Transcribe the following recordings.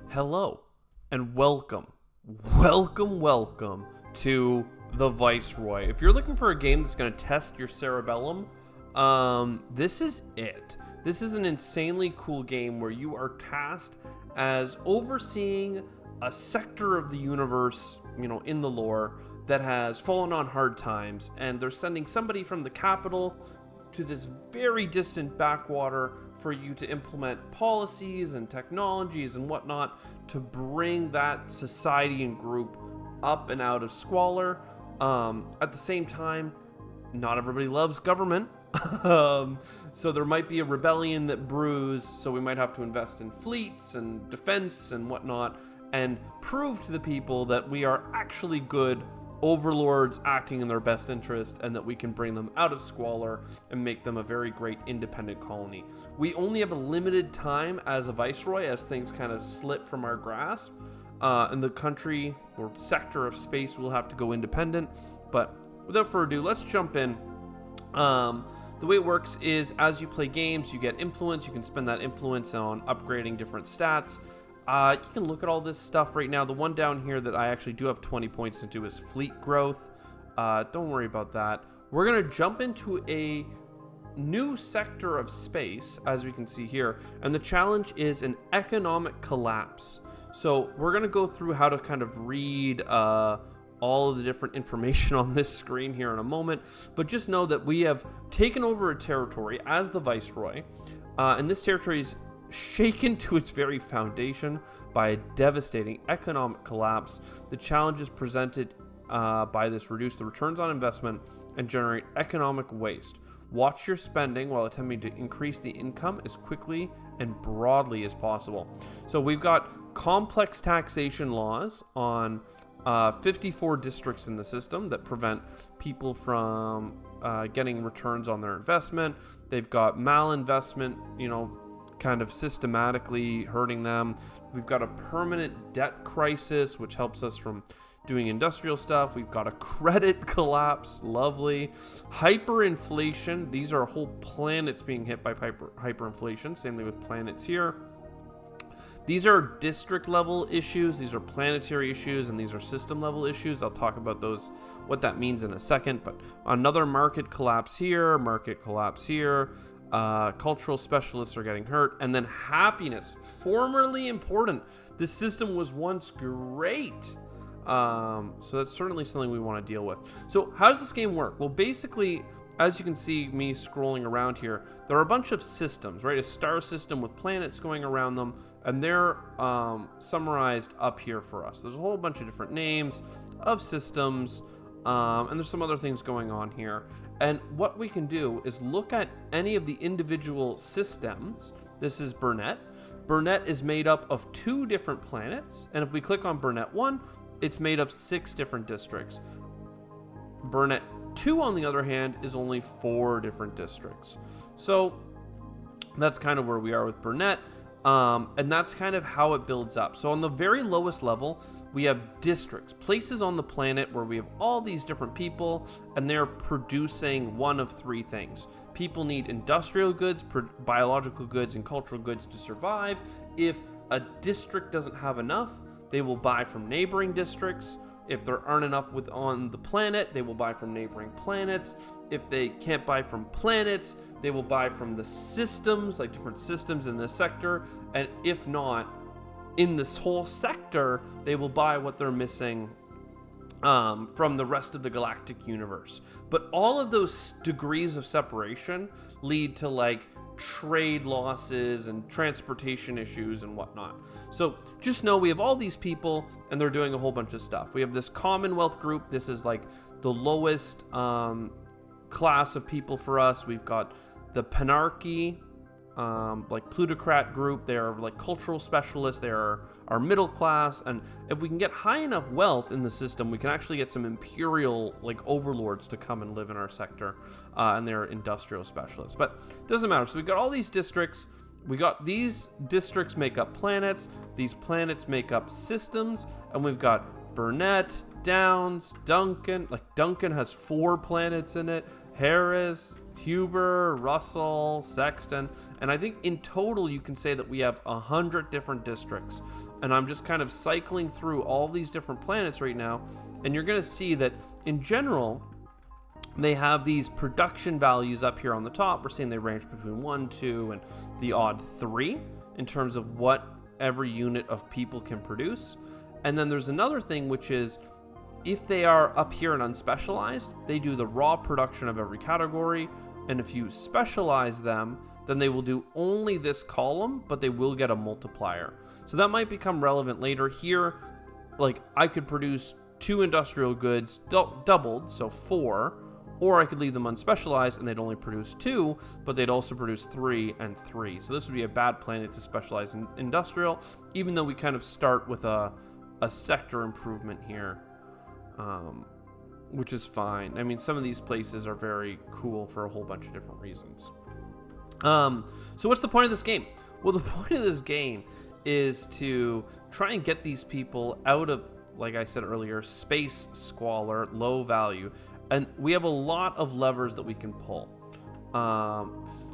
Hello and welcome to the Viceroy. If you're looking for a game that's going to test your cerebellum, this is it. This is an insanely cool game where you are tasked as overseeing a sector of the universe, in the lore that has fallen on hard times, and they're sending somebody from the capital to this very distant backwater for you to implement policies and technologies and whatnot to bring that society and group up and out of squalor. At the same time, not everybody loves government. So there might be a rebellion that brews, so we might have to invest in fleets and defense and whatnot and prove to the people that we are actually good overlords acting in their best interest, and that we can bring them out of squalor and make them a very great independent colony. We only have a limited time as a viceroy as things kind of slip from our grasp, and the country or sector of space will have to go independent. But without further ado, let's jump in. The way it works is as you play games, you get influence. You can spend that influence on upgrading different stats. You can look at all this stuff right now. The one down here that I actually do have 20 points into is fleet growth. Don't worry about that. We're going to jump into a new sector of space, as we can see here. And the challenge is an economic collapse. So we're going to go through how to kind of read all of the different information on this screen here in a moment. But just know that we have taken over a territory as the Viceroy. And this territory is shaken to its very foundation by a devastating economic collapse. The challenges presented by this reduce the returns on investment and generate economic waste. Watch your spending while attempting to increase the income as quickly and broadly as possible. So we've got complex taxation laws on 54 districts in the system that prevent people from getting returns on their investment. They've got malinvestment, kind of systematically hurting them. We've got a permanent debt crisis, which helps us from doing industrial stuff. We've got a credit collapse, lovely. Hyperinflation, these are whole planets being hit by hyperinflation. Same thing with planets here. These are district level issues, these are planetary issues, and these are system level issues. I'll talk about those, what that means in a second. But another market collapse here, cultural specialists are getting hurt, and then happiness, formerly important. This system was once great, so that's certainly something we want to deal with. So how does this game work? Well, basically, as you can see me scrolling around here, there are a bunch of systems, right? A star system with planets going around them, and they're summarized up here for us. There's a whole bunch of different names of systems, and there's some other things going on here. And what we can do is look at any of the individual systems. This is Burnett. Burnett is made up of 2 different planets. And if we click on Burnett 1, it's made of 6 different districts. Burnett 2, on the other hand, is only 4 different districts. So that's kind of where we are with Burnett. And that's kind of how it builds up. So on the very lowest level, we have districts, places on the planet where we have all these different people, and they're producing one of 3 things. People need industrial goods, biological goods, and cultural goods to survive. If a district doesn't have enough, they will buy from neighboring districts. If there aren't enough on the planet, they will buy from neighboring planets. If they can't buy from planets, they will buy from the systems, like different systems in this sector. And if not, in this whole sector, they will buy what they're missing from the rest of the galactic universe. But all of those degrees of separation lead to trade losses and transportation issues and whatnot. So just know we have all these people, and they're doing a whole bunch of stuff. We have this Commonwealth group. This is the lowest class of people for us. We've got the Panarchy, plutocrat group. They are cultural specialists. They are our middle class, and if we can get high enough wealth in the system, we can actually get some imperial overlords to come and live in our sector, and they're industrial specialists. But it doesn't matter. So we got all these districts. We got these districts make up planets. These planets make up systems, and we've got Burnett, Downs, Duncan. Duncan has 4 planets in it. Harris, Huber, Russell, Sexton, and I think in total you can say that we have 100 different districts. And I'm just kind of cycling through all these different planets right now, and you're going to see that in general they have these production values up here on the top. We're seeing they range between 1, 2, and the odd 3 in terms of what every unit of people can produce. And then there's another thing, which is if they are up here and unspecialized, they do the raw production of every category. And if you specialize them, then they will do only this column, but they will get a multiplier. So that might become relevant later. Here, like I could produce 2 industrial goods doubled, so 4, or I could leave them unspecialized and they'd only produce 2, but they'd also produce 3 and 3. So this would be a bad planet to specialize in industrial, even though we kind of start with a sector improvement here, which is fine. I mean, some of these places are very cool for a whole bunch of different reasons. So what's the point of this game? Well, the point of this game is to try and get these people out of, like I said earlier, space squalor, low value. And we have a lot of levers that we can pull.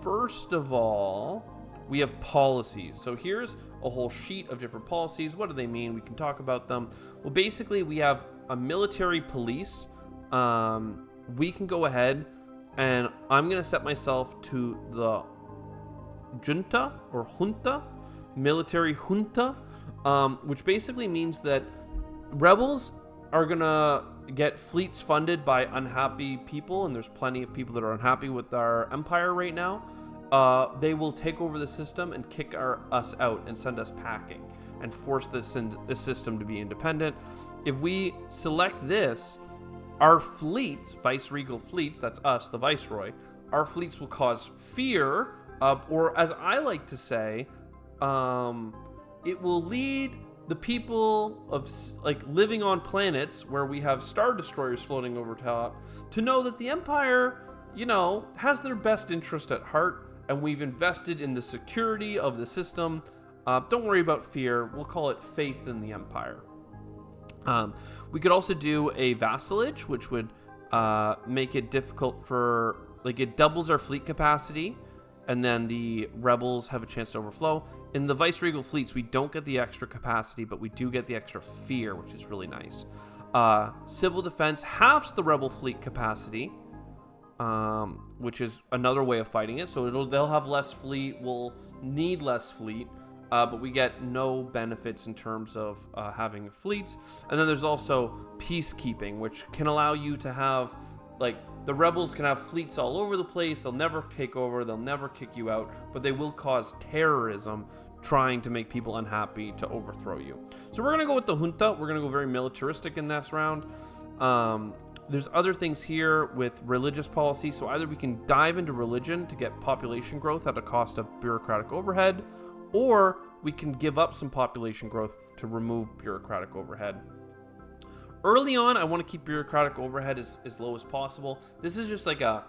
First of all, we have policies. So here's a whole sheet of different policies. What do they mean? We can talk about them. Well, basically, we have a military police. We can go ahead and I'm going to set myself to the junta or junta, military junta, which basically means that rebels are going to get fleets funded by unhappy people, and there's plenty of people that are unhappy with our empire right now. They will take over the system and kick us out and send us packing and force this system to be independent. If we select this, our fleets, viceregal fleets, that's us, the Viceroy, our fleets will cause fear, or as I like to say, it will lead the people of like living on planets where we have star destroyers floating over top to know that the Empire, you know, has their best interest at heart, and we've invested in the security of the system. Don't worry about fear. We'll call it faith in the Empire. We could also do a vassalage, which would make it difficult for, like, it doubles our fleet capacity, and then the rebels have a chance to overflow. In the viceregal fleets, we don't get the extra capacity, but we do get the extra fear, which is really nice. Civil defense halves the rebel fleet capacity, which is another way of fighting it. So they'll have less fleet, we'll need less fleet, but we get no benefits in terms of having fleets. And then there's also peacekeeping, which can allow you to have, like, the rebels can have fleets all over the place. They'll never take over. They'll never kick you out, but they will cause terrorism trying to make people unhappy to overthrow you. So we're going to go with the junta. We're going to go very militaristic in this round. There's other things here with religious policy. So either we can dive into religion to get population growth at a cost of bureaucratic overhead, or we can give up some population growth to remove bureaucratic overhead. Early on, I want to keep bureaucratic overhead as low as possible. This is just like an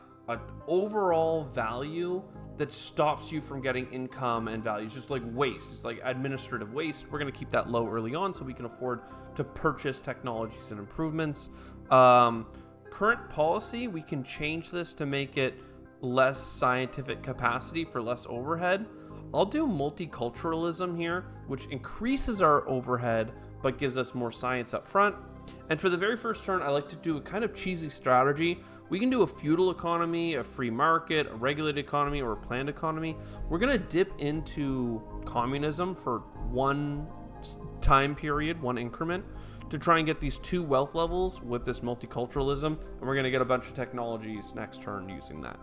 overall value that stops you from getting income and value. It's just like waste. It's like administrative waste. We're going to keep that low early on so we can afford to purchase technologies and improvements. Current policy, we can change this to make it less scientific capacity for less overhead. I'll do multiculturalism here, which increases our overhead but gives us more science up front. And for the very first turn, I like to do a kind of cheesy strategy. We can do a feudal economy, a free market, a regulated economy, or a planned economy. We're going to dip into communism for one time period, one increment, to try and get these 2 wealth levels with this multiculturalism. And we're going to get a bunch of technologies next turn using that.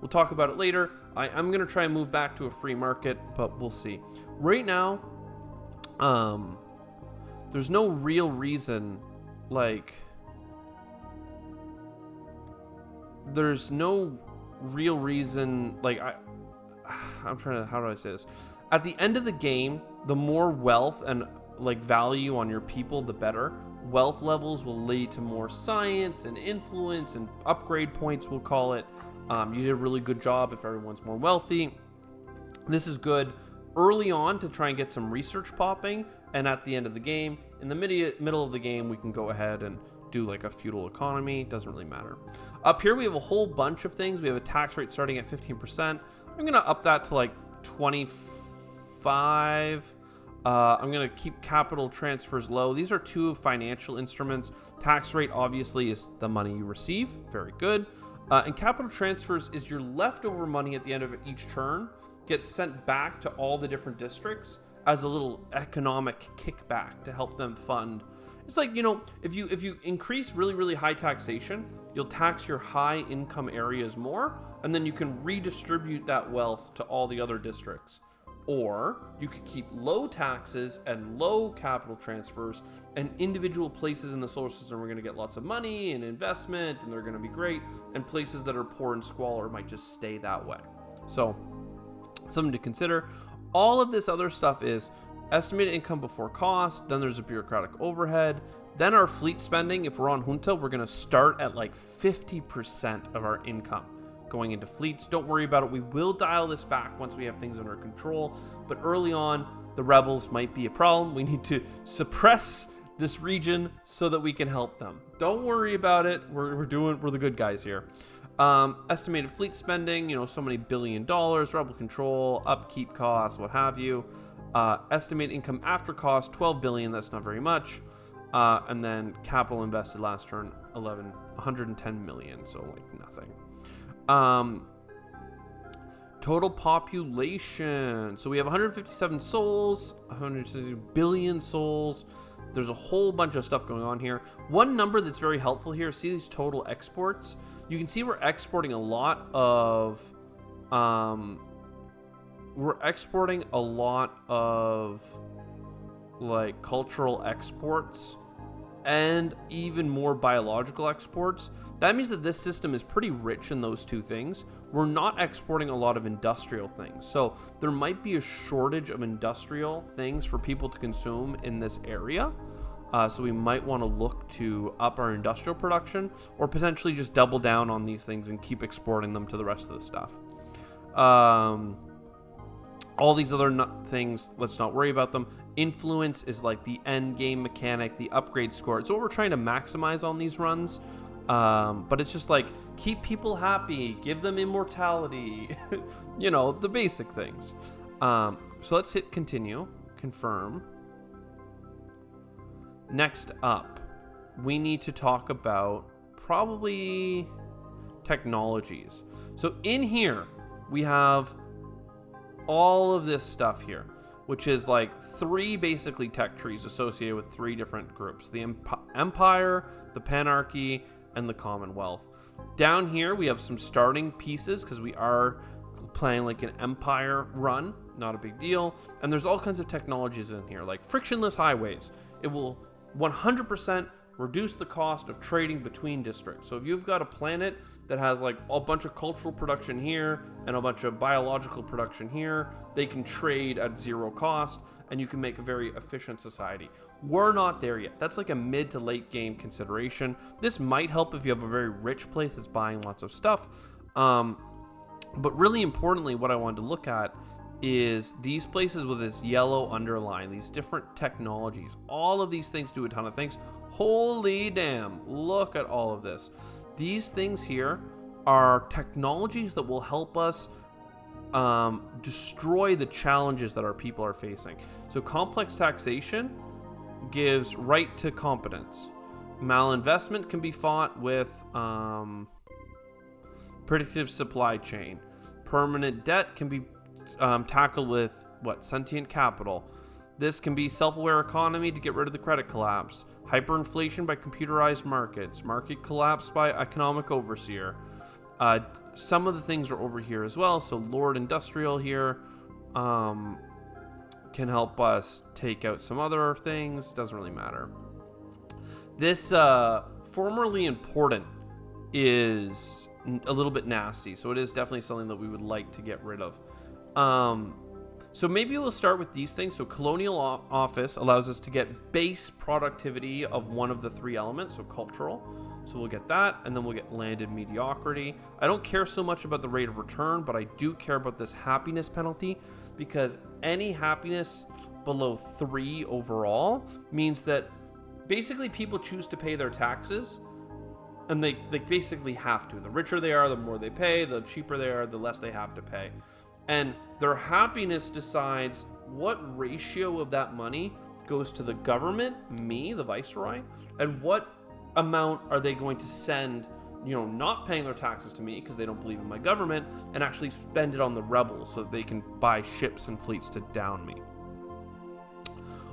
We'll talk about it later. I'm going to try and move back to a free market, but we'll see. Right now, there's no real reason, like, there's no real reason, like, I'm trying to, how do I say this? At the end of the game, the more wealth and, like, value on your people, the better. Wealth levels will lead to more science and influence and upgrade points, we'll call it. You did a really good job if everyone's more wealthy. This is good early on to try and get some research popping, and at the end of the game, in the middle of the game, we can go ahead and do like a feudal economy. Doesn't really matter. Up here we have a whole bunch of things. We have a tax rate starting at 15%. I'm gonna up that to like 25. I'm gonna keep capital transfers low. These are two financial instruments. Tax rate obviously is the money you receive. Very good. And capital transfers is your leftover money at the end of each turn gets sent back to all the different districts as a little economic kickback to help them fund. It's like, you know, if you increase really high taxation, you'll tax your high income areas more, and then you can redistribute that wealth to all the other districts. Or you could keep low taxes and low capital transfers, and individual places in the solar system are going to get lots of money and investment, and they're going to be great, and places that are poor and squalor might just stay that way. So something to consider. All of this other stuff is estimated income before cost, then there's a bureaucratic overhead, then our fleet spending. If we're on Junta, we're going to start at like 50% of our income going into fleets. Don't worry about it. We will dial this back once we have things under control. But early on, the rebels might be a problem. We need to suppress this region so that we can help them. Don't worry about it. We're the good guys here. Estimated fleet spending, you know, so many $1 billion, rebel control, upkeep costs, what have you. Estimated income after cost, 12 billion. That's not very much. And then capital invested last turn, 110 million. So like nothing. Total population. So we have 157 souls, 160 billion souls. There's a whole bunch of stuff going on here. One number that's very helpful here, see these total exports? You can see we're exporting a lot of, like cultural exports and even more biological exports. That means that this system is pretty rich in those two things. We're not exporting a lot of industrial things. So there might be a shortage of industrial things for people to consume in this area. So we might want to look to up our industrial production, or potentially just double down on these things and keep exporting them to the rest of the stuff. All these other things, let's not worry about them. Influence is like the end game mechanic, the upgrade score. It's what we're trying to maximize on these runs. But it's just like, keep people happy, give them immortality, you know, the basic things. So let's hit continue, confirm. Next up, we need to talk about probably technologies. So in here, we have all of this stuff here, which is like 3 basically tech trees associated with 3 different groups: the Empire, the Panarchy, and the Commonwealth. Down here, we have some starting pieces because we are playing like an Empire run, not a big deal. And there's all kinds of technologies in here, like frictionless highways. It will 100% reduce the cost of trading between districts. So if you've got a planet that has like a bunch of cultural production here and a bunch of biological production here, they can trade at 0 cost, and you can make a very efficient society. We're not there yet. That's like a mid to late game consideration. This might help if you have a very rich place that's buying lots of stuff. But really importantly, what I wanted to look at is these places with this yellow underline, these different technologies. All of these things do a ton of things. Holy damn, look at all of this. These things here are technologies that will help us destroy the challenges that our people are facing. So complex taxation gives right to competence. Malinvestment can be fought with predictive supply chain. Permanent debt can be tackled with sentient capital. This can be self-aware economy to get rid of the credit collapse. Hyperinflation by computerized markets. Market collapse by economic overseer. Some of the things are over here as well. So Lord Industrial here can help us take out some other things. Doesn't really matter. This formerly important is a little bit nasty. So it is definitely something that we would like to get rid of. So maybe we'll start with these things. So colonial office allows us to get base productivity of one of the 3 elements, so cultural. So we'll get that, and then we'll get landed mediocrity. I don't care so much about the rate of return, but I do care about this happiness penalty, because any happiness below 3 overall means that basically people choose to pay their taxes, and they basically have to. The richer they are, the more they pay. The cheaper they are, the less they have to pay. And their happiness decides what ratio of that money goes to the government, me, the Viceroy, and what amount are they going to send, not paying their taxes to me because they don't believe in my government, and actually spend it on the rebels so that they can buy ships and fleets to down me.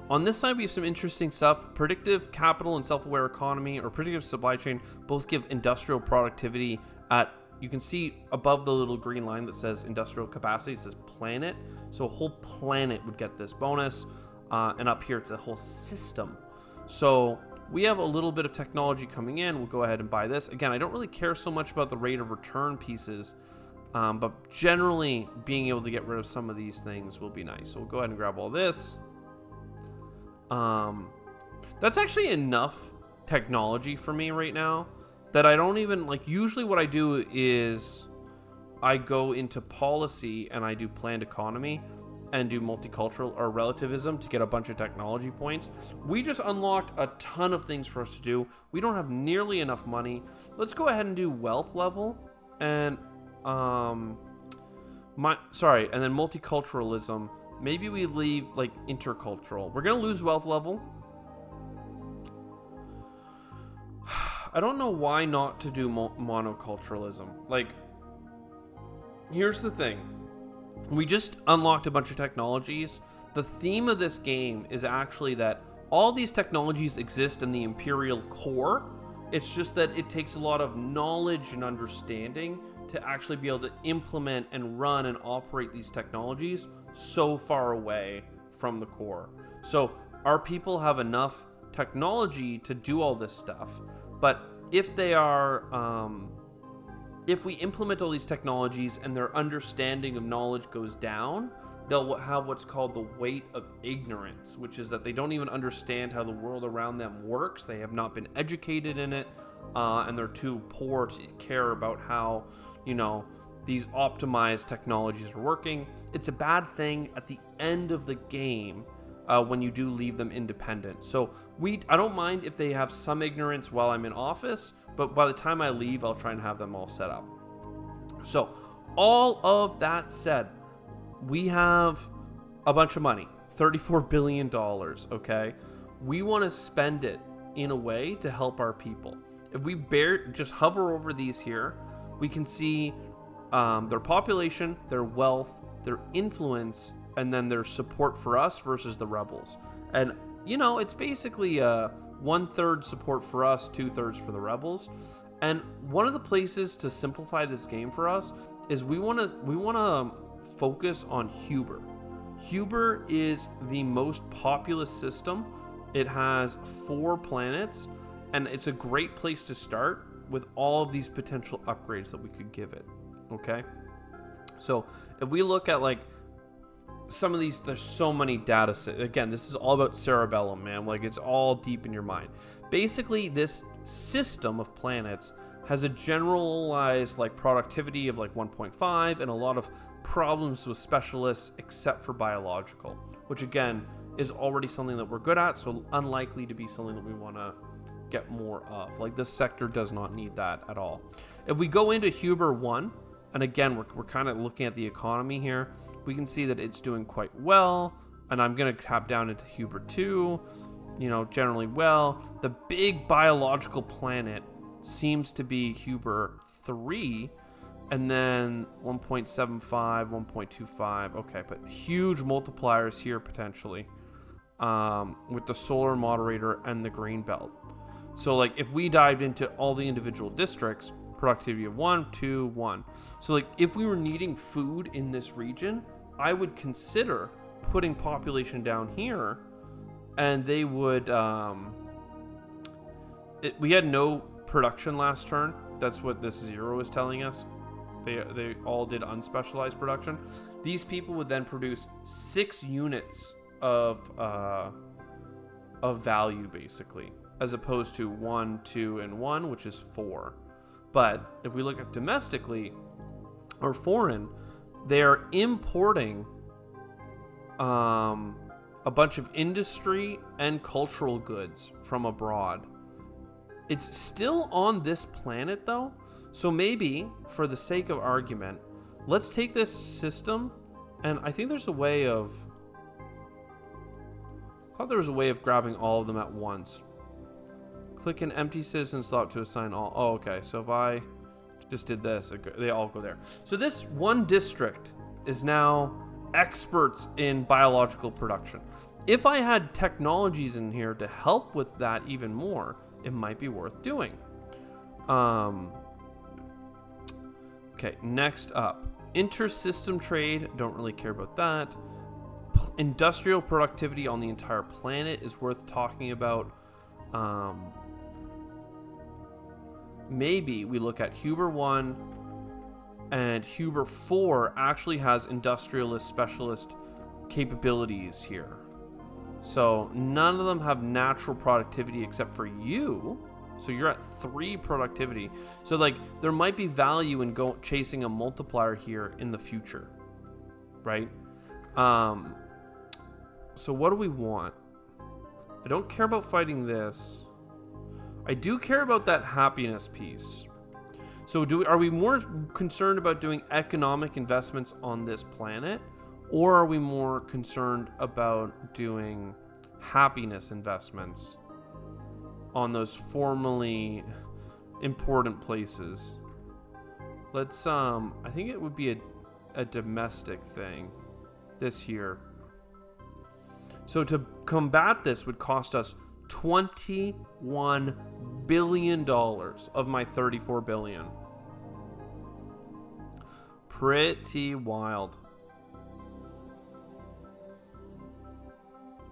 On this side, we have some interesting stuff. Predictive capital and self-aware economy, or predictive supply chain, both give industrial productivity at, you can see above the little green line that says industrial capacity, it says planet. So a whole planet would get this bonus. And up here, it's a whole system. So we have a little bit of technology coming in. We'll go ahead and buy this. Again, I don't really care so much about the rate of return pieces, but generally being able to get rid of some of these things will be nice. So we'll go ahead and grab all this. That's actually enough technology for me right now that I don't even, usually what I do is I go into policy and I do planned economy and do multicultural or relativism to get a bunch of technology points. We just unlocked a ton of things for us to do. We don't have nearly enough money. Let's go ahead and do wealth level and and then multiculturalism. Maybe we leave intercultural. We're gonna lose wealth level. I don't know why not to do monoculturalism. Here's the thing. We just unlocked a bunch of technologies. The theme of this game is actually that all these technologies exist in the Imperial core. It's just that it takes a lot of knowledge and understanding to actually be able to implement and run and operate these technologies so far away from the core. So our people have enough technology to do all this stuff, but if they are if we implement all these technologies and their understanding of knowledge goes down, they'll have what's called the weight of ignorance, which is that they don't even understand how the world around them works. They have not been educated in it, and they're too poor to care about how these optimized technologies are working. It's a bad thing at the end of the game when you do leave them independent. So I don't mind if they have some ignorance while I'm in office, but by the time I leave, I'll try and have them all set up. So all of that said, we have a bunch of money, $34 billion, okay? We want to spend it in a way to help our people. If we just hover over these here, we can see their population, their wealth, their influence, and then their support for us versus the rebels. And, it's basically 1/3 support for us, 2/3 for the rebels. And one of the places to simplify this game for us is we want to focus on Huber. Huber is the most populous system. It has 4 planets, and it's a great place to start with all of these potential upgrades that we could give it. Okay, so if we look at some of these, there's so many data sets. Again, this is all about cerebellum, man. It's all deep in your mind. Basically, this system of planets has a generalized productivity of 1.5 and a lot of problems with specialists except for biological, which again is already something that we're good at, so unlikely to be something that we want to get more of. This sector does not need that at all. If we go into Huber 1, and again we're kind of looking at the economy here, we can see that it's doing quite well, and I'm going to tap down into Huber 2, generally well. The big biological planet seems to be Huber 3, and then 1.75, 1.25, okay, but huge multipliers here potentially with the solar moderator and the green belt. So if we dived into all the individual districts, productivity of 1, 2, 1. So if we were needing food in this region, I would consider putting population down here, and they would we had no production last turn. That's what this 0 is telling us. They all did unspecialized production. These people would then produce 6 units of value basically, as opposed to 1, 2, and 1, which is 4. But if we look at domestically or foreign, they are importing a bunch of industry and cultural goods from abroad. It's still on this planet though, so maybe for the sake of argument, let's take this system, and I think there's a way of, I thought there was a way of grabbing all of them at once. Click an empty citizen slot to assign all. Oh, okay, so if I just did this, they all go there. So this one district is now experts in biological production. If I had technologies in here to help with that even more, it might be worth doing. Okay, next up, inter-system trade. Don't really care about that. Industrial productivity on the entire planet is worth talking about. Maybe we look at Huber 1 and Huber 4 actually has industrialist specialist capabilities here. So none of them have natural productivity except for you. So you're at 3 productivity. So like there might be value in chasing a multiplier here in the future, right? So what do we want? I don't care about fighting this. I do care about that happiness piece. So are we more concerned about doing economic investments on this planet, or are we more concerned about doing happiness investments on those formerly important places? Let's I think it would be a domestic thing this here. So to combat this would cost us $21 billion of my 34 billion. Pretty wild.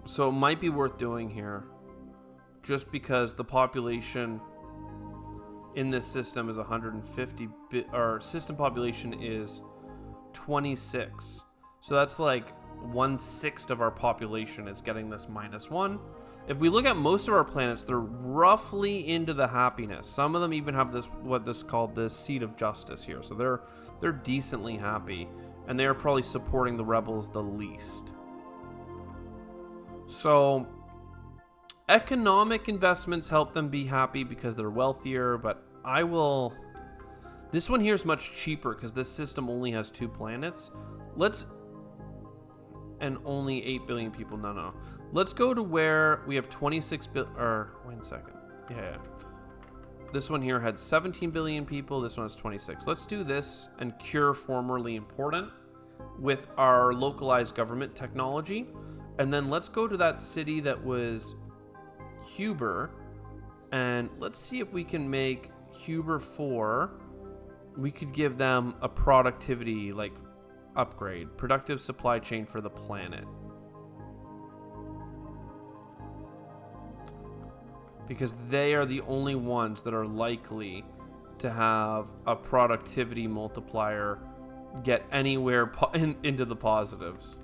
So it might be worth doing here, just because the population in this system is 150, or system population is 26. So that's like 1/6 of our population is getting this -1. If we look at most of our planets, they're roughly into the happiness. Some of them even have this, what this called the seat of justice here. So they're decently happy, and they are probably supporting the rebels the least. So economic investments help them be happy because they're wealthier, but this one here is much cheaper because this system only has 2 planets. And only 8 billion people. No. Let's go to where we have 26 billion, or wait a second. Yeah. This one here had 17 billion people. This one has 26. Let's do this and cure formerly important with our localized government technology. And then let's go to that city that was Huber, and let's see if we can make Huber 4. We could give them a productivity like upgrade, productive supply chain for the planet, because they are the only ones that are likely to have a productivity multiplier get anywhere into the positives.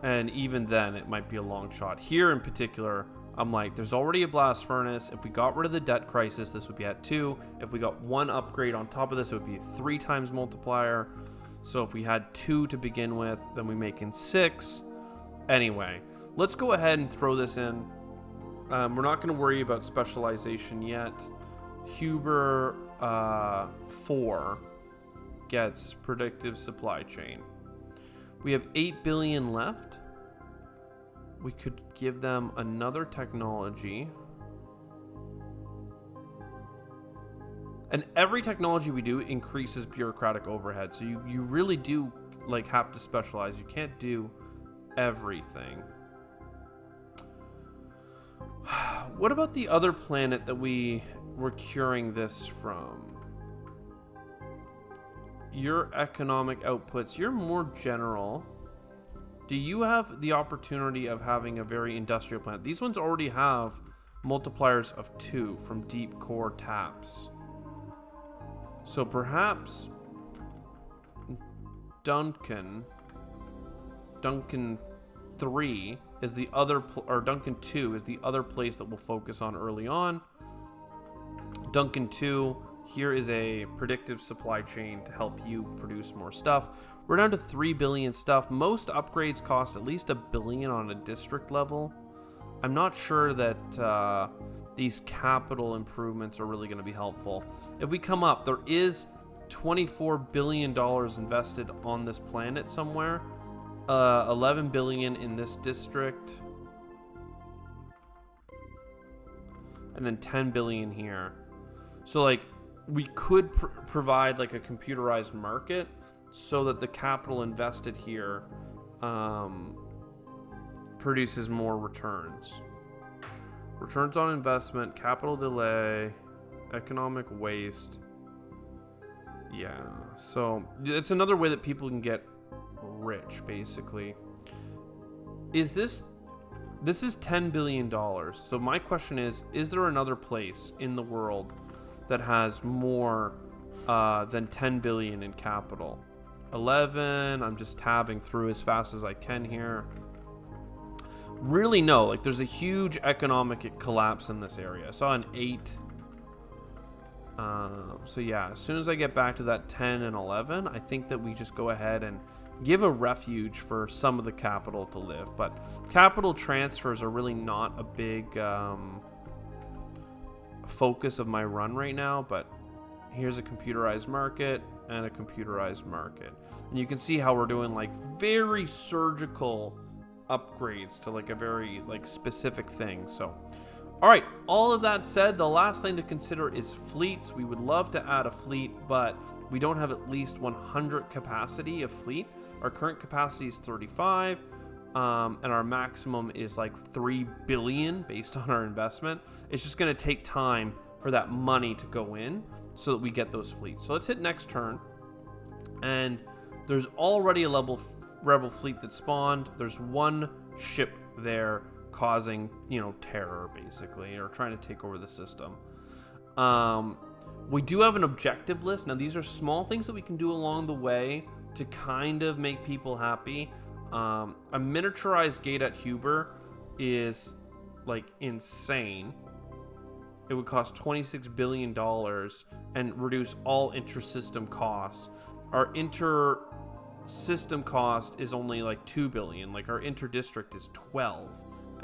And even then, it might be a long shot. Here in particular, I'm like, there's already a blast furnace. If we got rid of the debt crisis, this would be at 2. If we got 1 upgrade on top of this, it would be 3 times multiplier. So if we had 2 to begin with, then we make in 6. Anyway, let's go ahead and throw this in. We're not going to worry about specialization yet. Huber 4 gets predictive supply chain. We have 8 billion left. We could give them another technology. And every technology we do increases bureaucratic overhead. So you really do like have to specialize. You can't do everything. What about the other planet that we were curing this from? Your economic outputs, you're more general. Do you have the opportunity of having a very industrial planet? These ones already have multipliers of 2 from deep core taps. So perhaps Duncan 3 is the other, or Duncan 2 is the other place that we'll focus on early on. Duncan 2 Here is a predictive supply chain to help you produce more stuff. We're down to 3 billion stuff. Most upgrades cost at least $1 billion on a district level. I'm not sure that these capital improvements are really going to be helpful. If we come up, there is $24 billion invested on this planet somewhere. 11 billion in this district. And then 10 billion here. So like we could provide like a computerized market so that the capital invested here produces more returns. Returns on investment, capital delay, economic waste. Yeah, so it's another way that people can get rich, basically. Is this is $10 billion. So my question is there another place in the world that has more than 10 billion in capital? 11, I'm just tabbing through as fast as I can here. Really no, like there's a huge economic collapse in this area. I saw an 8. So yeah, as soon as I get back to that 10 and 11, I think that we just go ahead and give a refuge for some of the capital to live. But capital transfers are really not a big focus of my run right now. But here's a computerized market and a computerized market. And you can see how we're doing like very surgical upgrades to like a very like specific thing. So all right, all of that said, the last thing to consider is fleets. We would love to add a fleet, but we don't have at least 100 capacity of fleet. Our current capacity is 35, and our maximum is like 3 billion based on our investment. It's just going to take time for that money to go in so that we get those fleets. So let's hit next turn, and there's already a rebel fleet that spawned. There's one ship there causing, terror, basically, or trying to take over the system. We do have an objective list. Now, these are small things that we can do along the way to kind of make people happy. A miniaturized gate at Huber is, like, insane. It would cost $26 billion and reduce all inter-system costs. Our inter-system cost is only, like, 2 billion. Like, our inter-district is 12.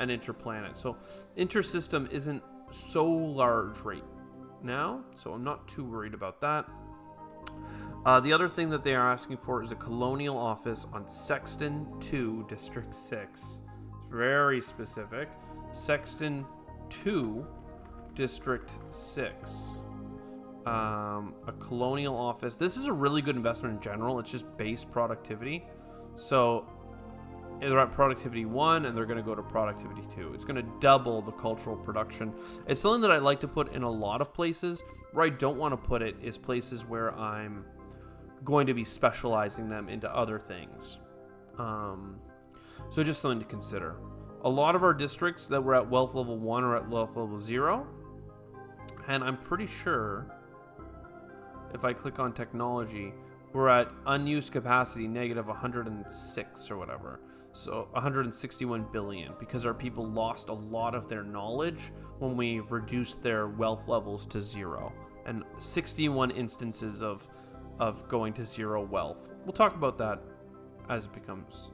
And interplanet. So intersystem isn't so large right now, so I'm not too worried about that. The other thing that they are asking for is a colonial office on Sexton 2, District 6. It's very specific. Sexton 2, District 6. A colonial office. This is a really good investment in general. It's just base productivity. So they're at productivity 1 and they're going to go to productivity 2. It's going to double the cultural production. It's something that I like to put in a lot of places. Where I don't want to put it is places where I'm going to be specializing them into other things. So just something to consider. A lot of our districts that were at wealth level 1 are at wealth level 0. And I'm pretty sure if I click on technology, we're at unused capacity negative 106 or whatever. So 161 billion, because our people lost a lot of their knowledge when we reduced their wealth levels to 0, and 61 instances of going to 0 wealth. We'll talk about that as it becomes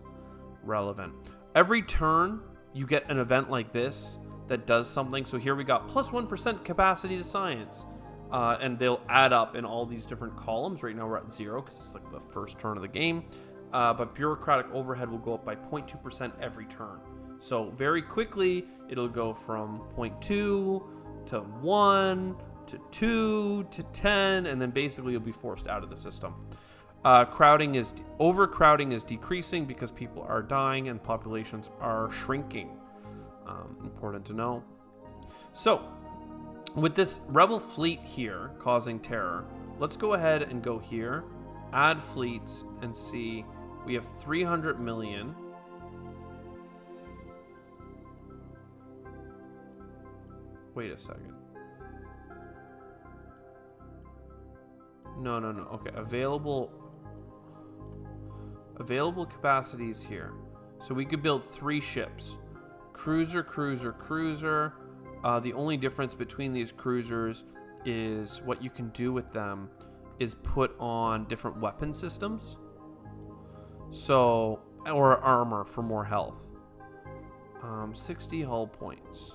relevant. Every turn you get an event like this that does something. So here we got plus 1% capacity to science, and they'll add up in all these different columns. Right now we're at 0 because it's like the first turn of the game. But bureaucratic overhead will go up by 0.2% every turn. So very quickly, it'll go from 0.2 to 1 to 2 to 10, and then basically you'll be forced out of the system. Overcrowding is decreasing because people are dying and populations are shrinking. Important to know. So, with this rebel fleet here causing terror, let's go ahead and go here, add fleets, and see. We have 300 million. Wait a second. No. Okay, available capacities here. So we could build 3 ships. Cruiser. The only difference between these cruisers is what you can do with them is put on different weapon systems. So, or armor for more health. 60 hull points.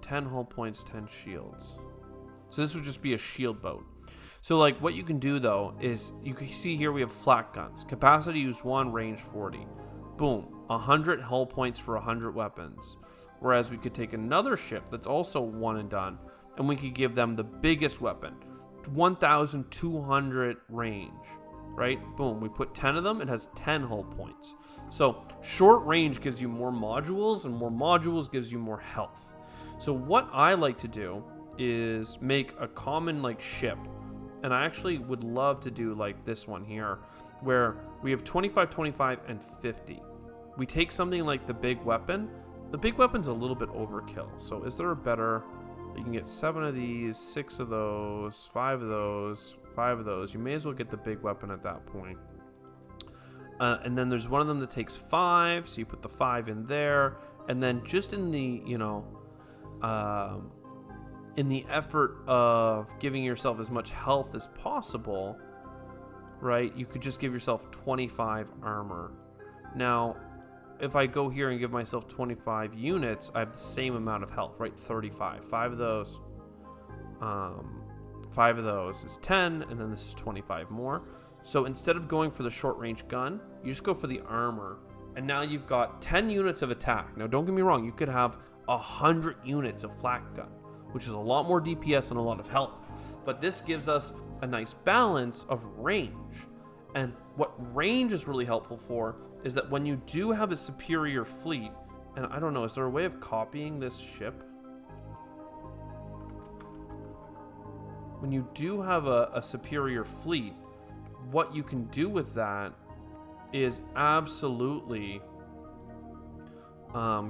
10 hull points, 10 shields. So this would just be a shield boat. So like what you can do though is you can see here we have flak guns. Capacity use 1, range 40. Boom, 100 hull points for 100 weapons. Whereas we could take another ship that's also one and done, and we could give them the biggest weapon, 1,200 range, right? Boom, we put 10 of them, it has 10 hull points. So short range gives you more modules, and more modules gives you more health. So what I like to do is make a common like ship, and I actually would love to do like this one here, where we have 25, 25, and 50. We take something like the big weapon. The big weapon's a little bit overkill. So is there a better... You can get 7 of these, 6 of those, 5 of those, 5 of those. You may as well get the big weapon at that point. And then there's one of them that takes 5, so you put the 5 in there. And then just in the, you know, in the effort of giving yourself as much health as possible, right, you could just give yourself 25 armor. Now, if I go here and give myself 25 units, I have the same amount of health, right? 35. 5 of those. 5 of those is 10, and then this is 25 more. So instead of going for the short-range gun, you just go for the armor. And now you've got 10 units of attack. Now, don't get me wrong. You could have 100 units of flak gun, which is a lot more DPS and a lot of health. But this gives us a nice balance of range. And what range is really helpful for is that when you do have a superior fleet, and I don't know, is there a way of copying this ship? When you do have a superior fleet, what you can do with that is absolutely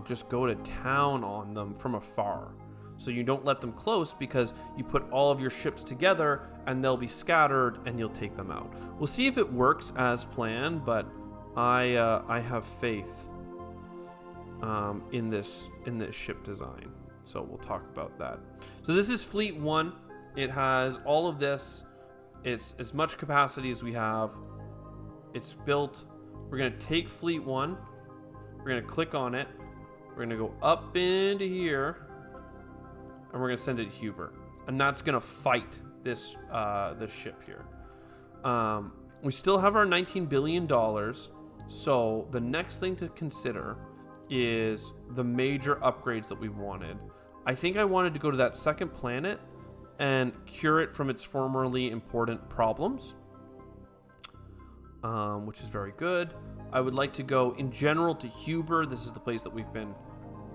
just go to town on them from afar. So you don't let them close, because you put all of your ships together and they'll be scattered and you'll take them out. We'll see if it works as planned, but I have faith in this ship design. So we'll talk about that. So this is Fleet 1. It has all of this. It's as much capacity as we have. It's built. We're going to take Fleet 1. We're going to click on it. We're going to go up into here. And we're going to send it to Huber. And that's going to fight this ship here. We still have our $19 billion. So the next thing to consider is the major upgrades that we wanted. I think I wanted to go to that second planet and cure it from its formerly important problems, which is very good. I would like to go in general to Huber. This is the place that we've been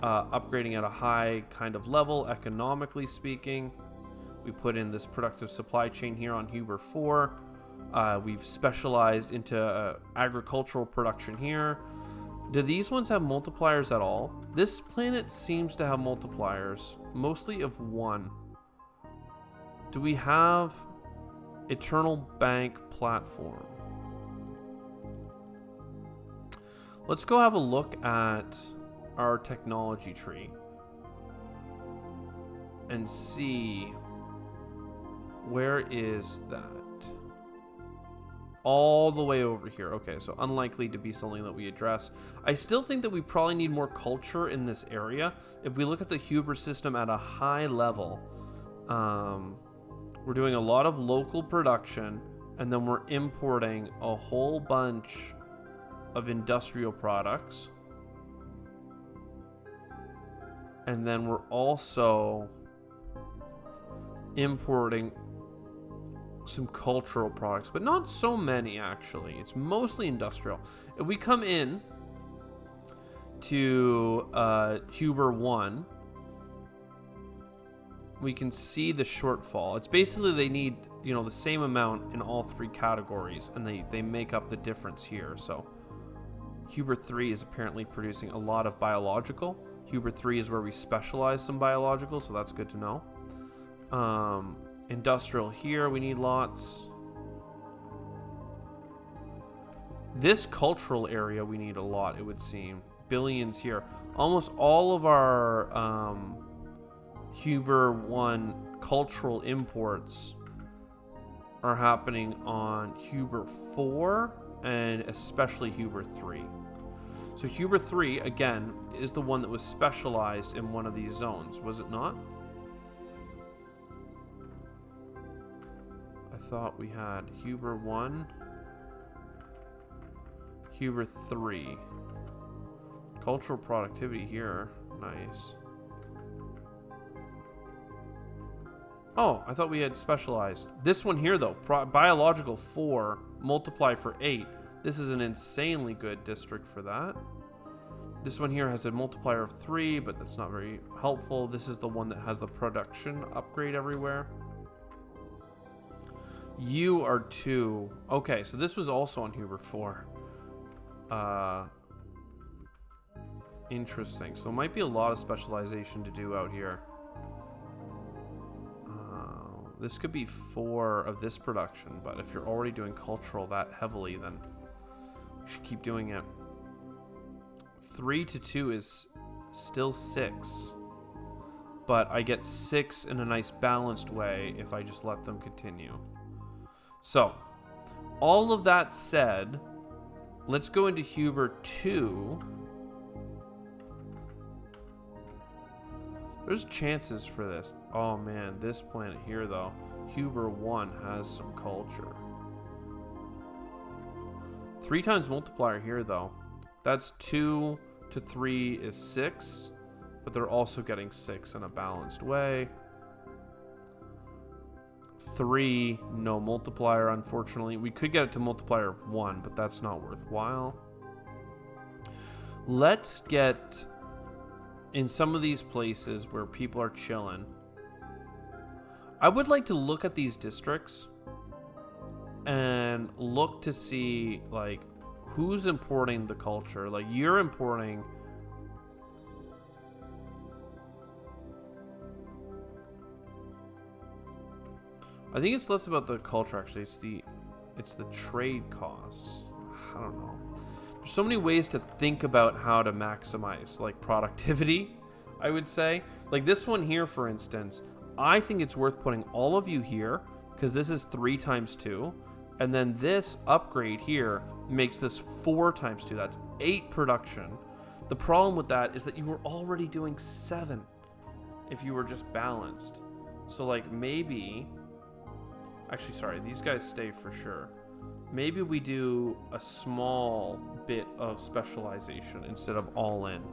upgrading at a high kind of level, economically speaking. We put in this productive supply chain here on Huber 4. We've specialized into agricultural production here. Do these ones have multipliers at all? This planet seems to have multipliers, mostly of 1. Do we have Eternal Bank Platform? Let's go have a look at our technology tree and see, where is that? All the way over here. Okay, so unlikely to be something that we address. I still think that we probably need more culture in this area. If we look at the Huber system at a high level, we're doing a lot of local production, and then we're importing a whole bunch of industrial products. And then we're also importing some cultural products, but not so many actually. It's mostly industrial. If we come in to Huber 1, we can see the shortfall. It's basically they need, you know, the same amount in all 3 categories, and they make up the difference here. So Huber 3 is apparently producing a lot of biological. Huber 3 is where we specialize some biological, so that's good to know. Industrial here, we need lots. This cultural area, we need a lot, it would seem. Billions here. Almost all of our Huber 1 cultural imports are happening on Huber 4 and especially Huber 3. So Huber 3, again, is the one that was specialized in one of these zones, was it not? I thought we had Huber 1, Huber 3. Cultural productivity here, nice. Oh, I thought we had specialized. This one here, though, biological 4, multiply for 8. This is an insanely good district for that. This one here has a multiplier of 3, but that's not very helpful. This is the one that has the production upgrade everywhere. You are 2. Okay, so this was also on Huber 4. Interesting. So there might be a lot of specialization to do out here. This could be 4 of this production, but if you're already doing cultural that heavily, then we should keep doing it. 3 to 2 is still 6, but I get 6 in a nice balanced way if I just let them continue. So, all of that said, let's go into Huber 2. There's chances for this. Oh man, this planet here though, Huber 1 has some culture. 3 times multiplier here though. That's 2 to 3 is 6, but they're also getting 6 in a balanced way. 3, no multiplier, unfortunately. We could get it to multiplier of 1, but that's not worthwhile. Let's get in some of these places where people are chilling. I would like to look at these districts and look to see, like, who's importing the culture. Like, you're importing... I think it's less about the culture, actually. It's the trade costs. I don't know. There's so many ways to think about how to maximize, like, productivity, I would say. Like this one here, for instance, I think it's worth putting all of you here because this is 3 times 2. And then this upgrade here makes this 4 times 2. That's 8 production. The problem with that is that you were already doing 7 if you were just balanced. So, like, maybe... Actually, sorry, these guys stay for sure. Maybe we do a small bit of specialization instead of all in.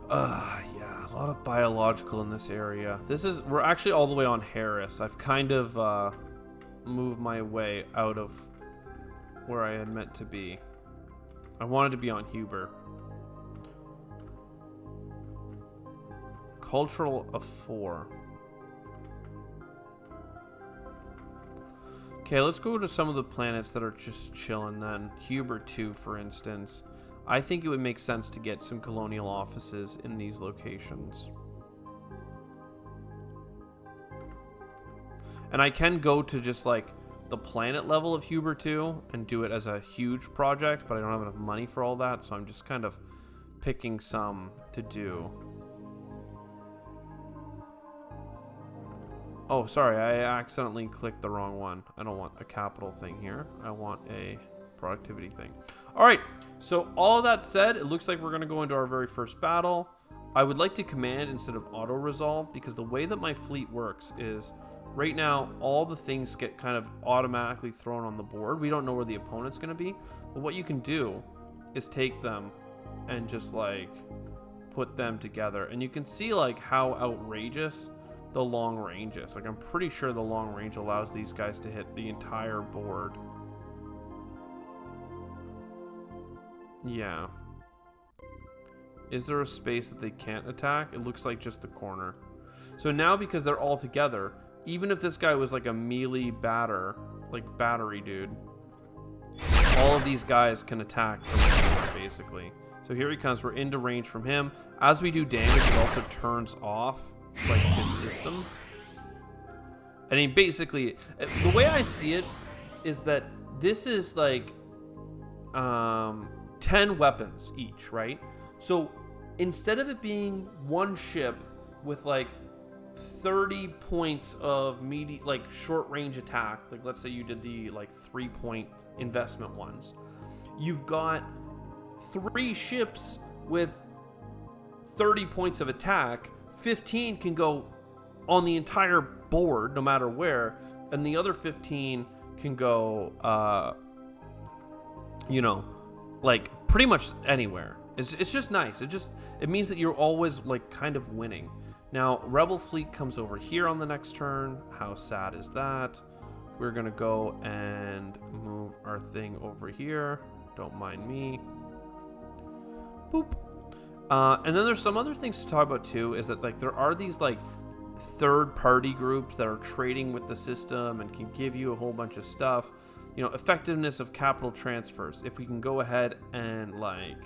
Yeah, a lot of biological in this area. We're actually all the way on Harris. I've kind of moved my way out of where I had meant to be. I wanted to be on Huber. Cultural of 4. Okay, let's go to some of the planets that are just chilling then. Huber 2, for instance. I think it would make sense to get some colonial offices in these locations. And I can go to just, like, the planet level of Huber 2 and do it as a huge project, but I don't have enough money for all that, so I'm just kind of picking some to do. Oh, sorry, I accidentally clicked the wrong one. I don't want a capital thing here. I want a productivity thing. All right, so all of that said, it looks like we're going to go into our very first battle. I would like to command instead of auto-resolve because the way that my fleet works is right now all the things get kind of automatically thrown on the board. We don't know where the opponent's going to be, but what you can do is take them and just, like, put them together. And you can see, like, how outrageous the long range is. Like, I'm pretty sure the long range allows these guys to hit the entire board. Yeah. Is there a space that they can't attack? It looks like just the corner. So now, because they're all together, even if this guy was like a melee battery dude, all of these guys can attack from anywhere, basically. So here he comes. We're into range from him. As we do damage, it also turns off, like, his systems. And he basically, the way I see it is that this is like 10 weapons each, right? So instead of it being one ship with like 30 points of like short range attack, like let's say you did the like 3-point investment ones, you've got 3 ships with 30 points of attack. 15 can go on the entire board no matter where, and the other 15 can go like pretty much anywhere. It's just nice. It means that you're always like kind of winning. Now Rebel fleet comes over here on the next turn. How sad is that? We're gonna go and move our thing over here. Don't mind me. Boop. And then there's some other things to talk about too, is that like there are these like third-party groups that are trading with the system and can give you a whole bunch of stuff. Effectiveness of capital transfers. If we can go ahead and like,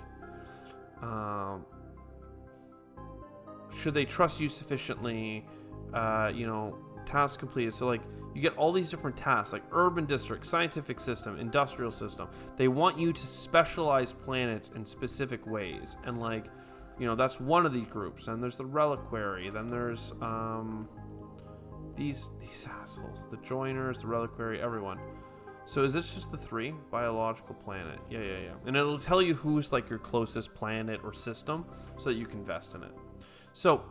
should they trust you sufficiently? Tasks completed. So like you get all these different tasks, like urban district, scientific system, industrial system. They want you to specialize planets in specific ways, and like, that's one of these groups. And there's the reliquary. Then there's these assholes, the joiners, the reliquary, everyone. So is this just the 3? Biological planet. Yeah. And it'll tell you who's like your closest planet or system so that you can invest in it. So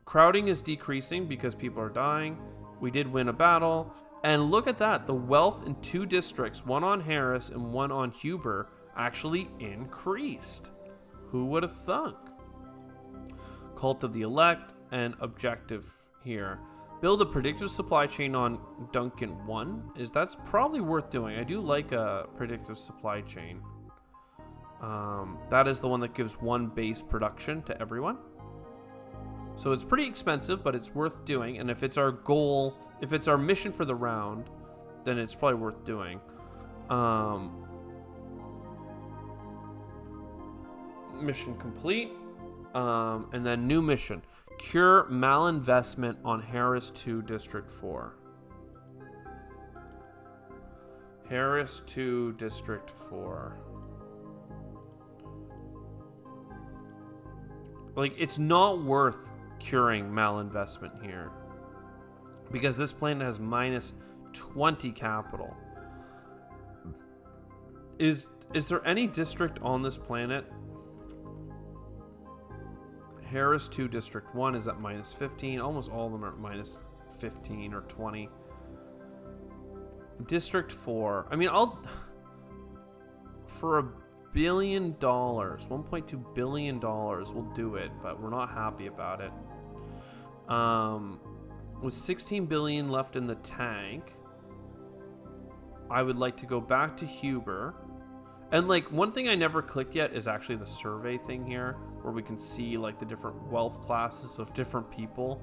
crowding is decreasing because people are dying. We did win a battle. And look at that. The wealth in 2 districts, one on Harris and one on Huber, actually increased. Who would have thunk? Cult of the Elect and objective here. Build a predictive supply chain on Duncan 1. That's probably worth doing. I do like a predictive supply chain. That is the one that gives 1 base production to everyone. So it's pretty expensive, but it's worth doing. And if it's our goal, if it's our mission for the round, then it's probably worth doing. Mission complete. And then new mission. Cure malinvestment on Harris 2 District 4. Harris 2 District 4. Like, it's not worth curing malinvestment here, because this planet has minus 20 capital. Is there any district on this planet? Harris 2 District 1 is at minus 15. Almost all of them are at minus 15 or 20. District 4. I mean, for $1 billion, $1.2 billion, we'll do it, but we're not happy about it. With 16 billion left in the tank, I would like to go back to Huber. And like, one thing I never clicked yet is actually the survey thing here, where we can see like the different wealth classes of different people.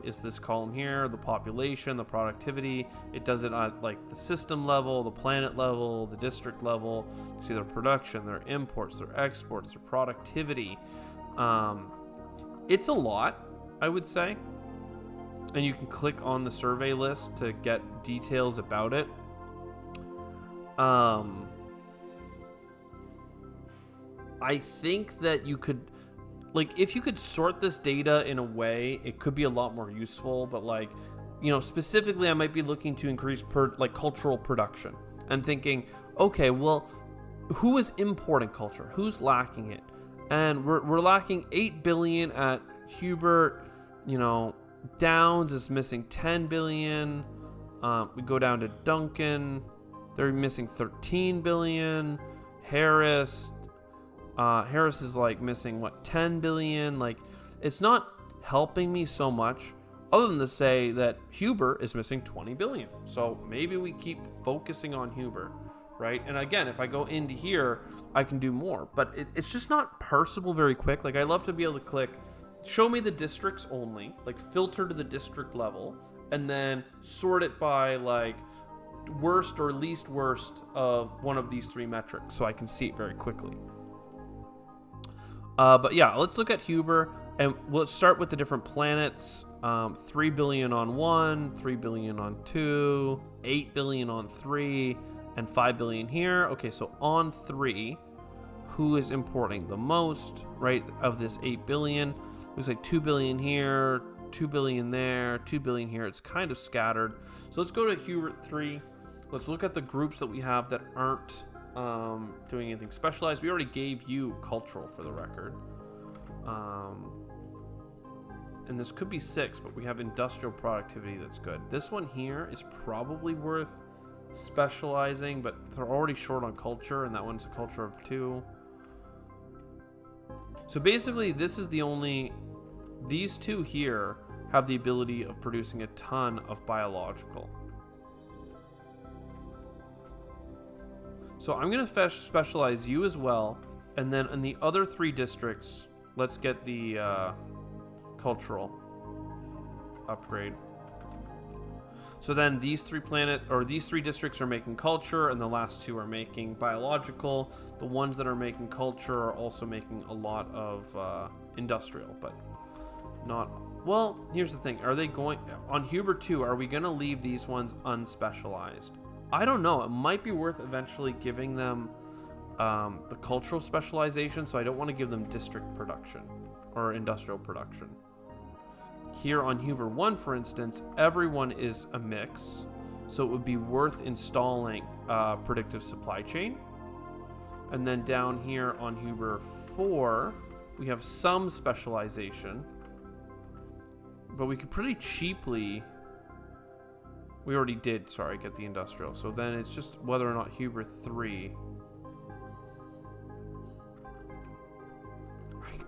Is this column here, the population, the productivity. It does it at like the system level, the planet level, the district level. You see their production, their imports, their exports, their productivity. It's a lot, I would say. And you can click on the survey list to get details about it. I think that you could, like, if you could sort this data in a way, it could be a lot more useful. But like, specifically, I might be looking to increase cultural production and thinking, okay, well, who is importing culture? Who's lacking it? And we're lacking 8 billion at Hubert. Downs is missing 10 billion. We go down to Duncan. They're missing 13 billion. Harris is like missing 10 billion. Like, it's not helping me so much, other than to say that Huber is missing 20 billion. So maybe we keep focusing on Huber, right? And again, if I go into here, I can do more, but it's just not parsable very quick. Like, I love to be able to click, show me the districts only, like filter to the district level, and then sort it by like worst or least worst of one of these 3 metrics, so I can see it very quickly. But yeah, let's look at Huber, and let's start with the different planets. 3 billion on 1, 3 billion on 2, 8 billion on 3, and 5 billion here. Okay, so on 3, who is importing the most, right? Of this 8 billion, there's like 2 billion here, 2 billion there, 2 billion here. It's kind of scattered. So let's go to Hubert 3. Let's look at the groups that we have that aren't doing anything specialized. We already gave you cultural for the record. And this could be 6, but we have industrial productivity that's good. This one here is probably worth specializing, but they're already short on culture, and that one's a culture of 2. So basically, this is the only... These 2 here have the ability of producing a ton of biological. So I'm going to specialize you as well, and then in the other 3 districts, let's get the cultural upgrade. So then these 3 districts are making culture, and the last 2 are making biological. The ones that are making culture are also making a lot of industrial, but not... Well, here's the thing. Are they going... On Hubert 2, are we going to leave these ones unspecialized? I don't know. It might be worth eventually giving them the cultural specialization, so I don't want to give them district production or industrial production. Here on Hubert 1, for instance, everyone is a mix, so it would be worth installing predictive supply chain. And then down here on Hubert 4, we have some specialization, but we could pretty cheaply... We already did, sorry, get the industrial. So then it's just whether or not Hubert 3...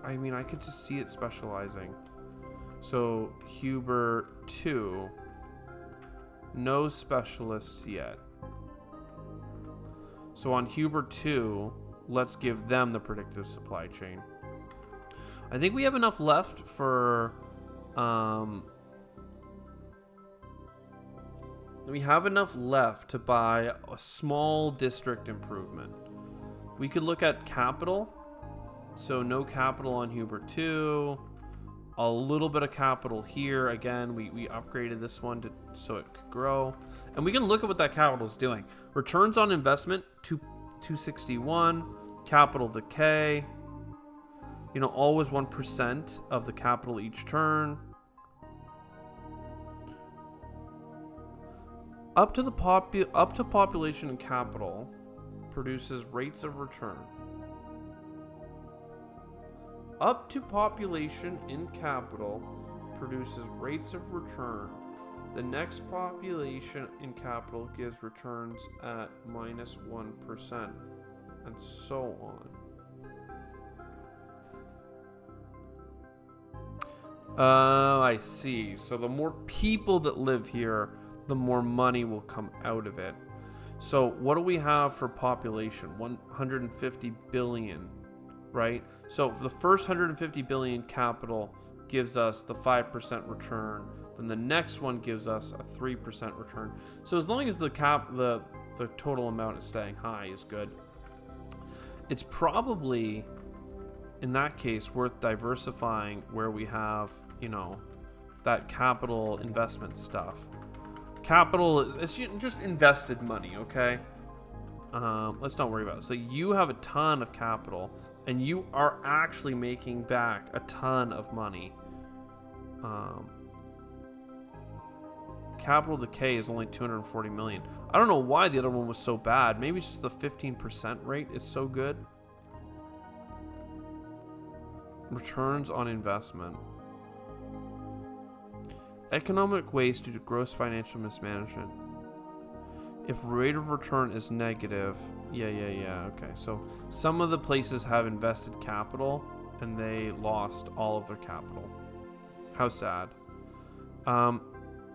I mean, I could just see it specializing. So Hubert 2, no specialists yet. So on Hubert 2, let's give them the predictive supply chain. I think we have enough left for... we have enough left to buy a small district improvement. We could look at capital. So no capital on Hubert 2. A little bit of capital here. Again, we upgraded this one so it could grow. And we can look at what that capital is doing. Returns on investment, 261. Capital decay. You know, always 1% of the capital each turn. Up to population and capital produces rates of return. Up to population in capital produces rates of return. The next population in capital gives returns at -1%, and so on. Oh, I see. So the more people that live here, the more money will come out of it. So what do we have for population? 150 billion, right? So for the first 150 billion capital gives us the 5% return. Then the next one gives us a 3% return. So as long as the total amount is staying high is good. It's probably, in that case, worth diversifying where we have, you know, that capital investment stuff. Capital is just invested money, okay? Let's not worry about it. So you have a ton of capital, and you are actually making back a ton of money. Capital decay is only 240 million. I don't know why the other one was so bad. Maybe it's just the 15% rate is so good. Returns on investment. Economic waste due to gross financial mismanagement. If rate of return is negative, yeah, okay. So some of the places have invested capital and they lost all of their capital. How sad.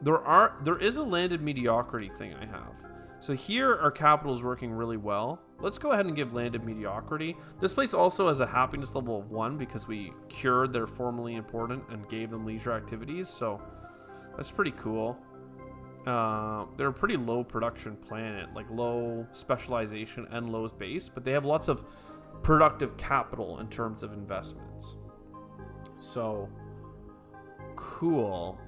There is a landed mediocrity thing I have. So here our capital is working really well. Let's go ahead and give landed mediocrity. This place also has a happiness level of 1 because we cured their formerly important and gave them leisure activities. So that's pretty cool. They're a pretty low production planet, like low specialization and low base, but they have lots of productive capital in terms of investments. So cool.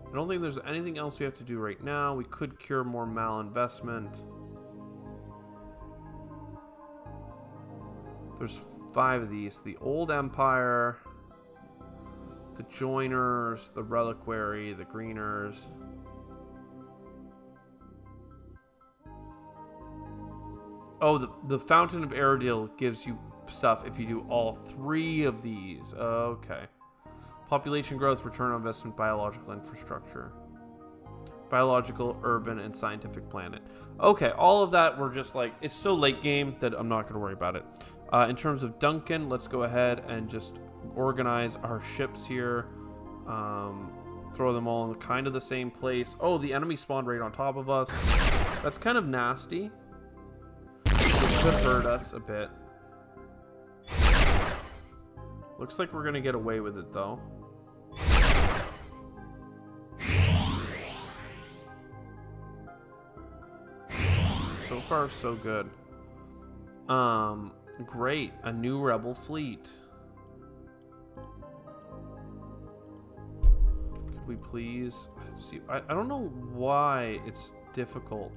I don't think there's anything else we have to do right now. We could cure more malinvestment. There's 5 of these. The Old Empire, the Joiners, the Reliquary, the Greeners. Oh, the Fountain of Aerodil gives you stuff if you do all 3 of these. Okay. Population growth, return on investment, biological infrastructure. Biological, urban, and scientific planet. Okay, all of that we're just like, it's so late game that I'm not going to worry about it. In terms of Duncan, let's go ahead and just organize our ships here. Throw them all in kind of the same place. Oh, the enemy spawned right on top of us. That's kind of nasty. It could hurt us a bit. Looks like we're going to get away with it, though. So far, so good. Great. A new rebel fleet. Could we please see? I don't know why it's difficult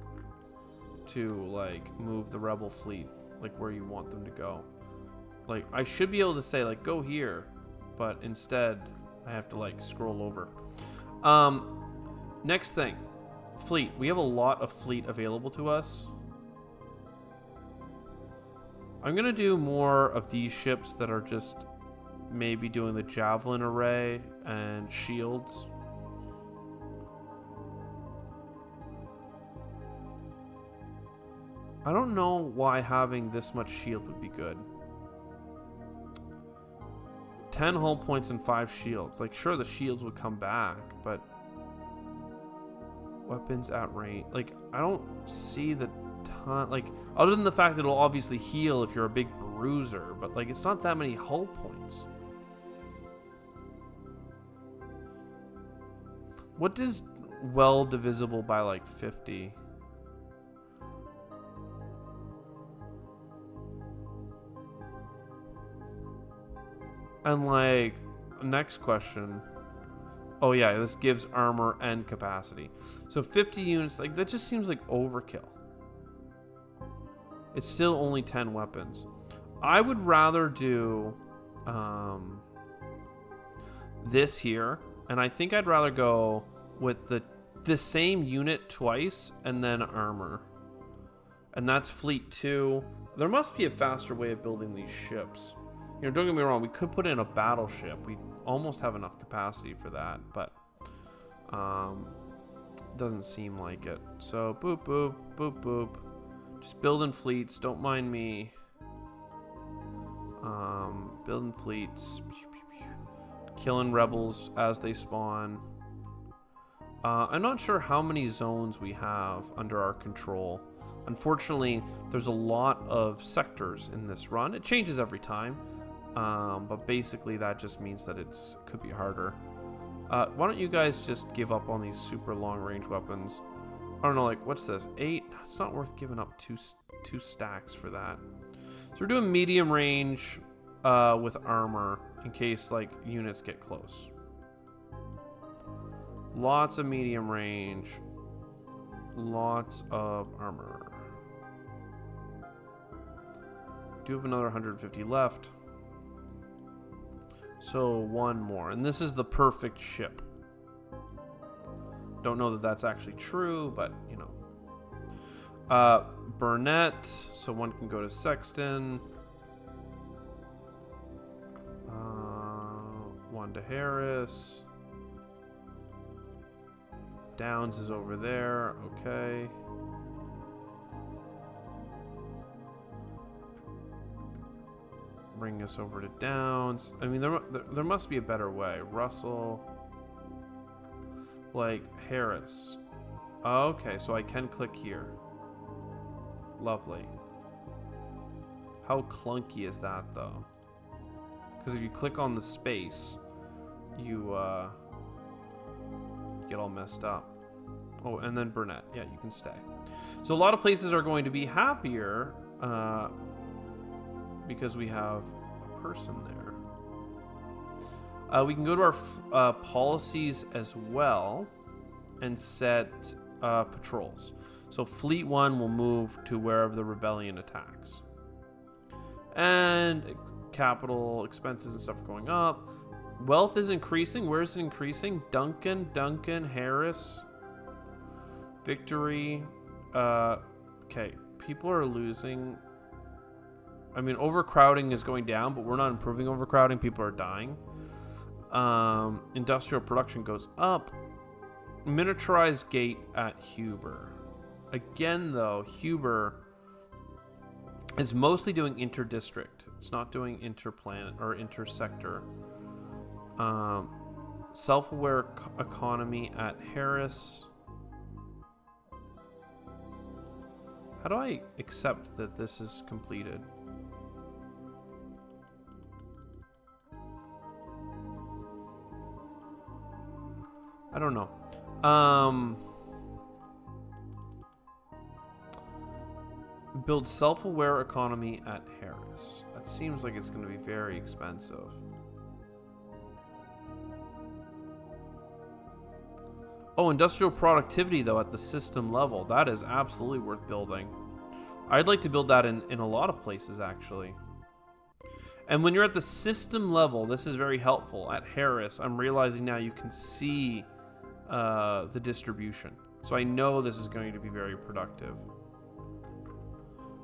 to, like, move the rebel fleet, like, where you want them to go. Like, I should be able to say, like, go here, but instead I have to, like, scroll over. Next thing. Fleet. We have a lot of fleet available to us. I'm going to do more of these ships that are just maybe doing the javelin array and shields. I don't know why having this much shield would be good. 10 hull points and 5 shields. Like, sure, the shields would come back, but weapons at range. Like, I don't see the ton. Like, other than the fact that it'll obviously heal if you're a big bruiser, but, like, it's not that many hull points. What does well divisible by, like, 50? And, like, next question. Oh, yeah, this gives armor and capacity. So 50 units, like, that just seems like overkill. It's still only 10 weapons. I would rather do this here. And I think I'd rather go with the same unit twice and then armor. And that's fleet 2. There must be a faster way of building these ships. You know, don't get me wrong, we could put in a battleship. We almost have enough capacity for that, but doesn't seem like it. So, boop, boop, boop, boop. Just building fleets, don't mind me. Building fleets. Killing rebels as they spawn. I'm not sure how many zones we have under our control. Unfortunately, there's a lot of sectors in this run. It changes every time. But basically that just means that it could be harder. Why don't you guys just give up on these super long range weapons? I don't know, like, what's this? 8? It's not worth giving up two stacks for that. So we're doing medium range with armor in case, like, units get close. Lots of medium range. Lots of armor. Do have another 150 left. So one more, and this is the perfect ship. Don't know that that's actually true, but you know. Burnett, so one can go to Sexton. One to Harris. Downs is over there. Okay. Bring us over to Downs. I mean, there must be a better way. Russell. Like, Harris. Okay, so I can click here. Lovely. How clunky is that, though? Because if you click on the space, you get all messed up. Oh, and then Burnett. Yeah, you can stay. So a lot of places are going to be happier because we have a person there. We can go to our policies as well. and set patrols. So Fleet 1 will move to wherever the rebellion attacks. And capital expenses and stuff are going up. Wealth is increasing. Where is it increasing? Duncan, Harris. Victory. Okay, people are losing. I mean, overcrowding is going down, but we're not improving overcrowding. People are dying. Industrial production goes up. Miniaturized gate at Huber. Again, though, Huber is mostly doing inter-district. It's not doing inter-planet or inter-sector. Self-aware economy at Harris. How do I accept that this is completed? I don't know. Build self-aware economy at Harris. That seems like it's going to be very expensive. Oh, industrial productivity, though, at the system level. That is absolutely worth building. I'd like to build that in a lot of places, actually. And when you're at the system level, this is very helpful. At Harris, I'm realizing now you can see the distribution. So I know this is going to be very productive.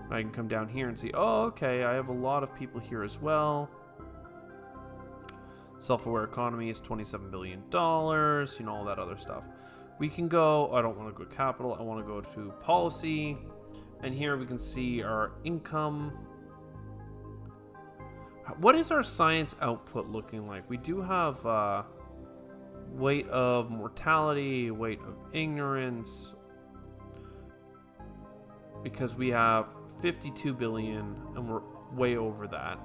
I can come down here and see, oh, okay, I have a lot of people here as well. Self-aware economy is $27 billion, you know, all that other stuff. We can go, I don't want to go to capital, I want to go to policy. And here we can see our income. What is our science output looking like? We do have weight of mortality, weight of ignorance, because we have 52 billion and we're way over that.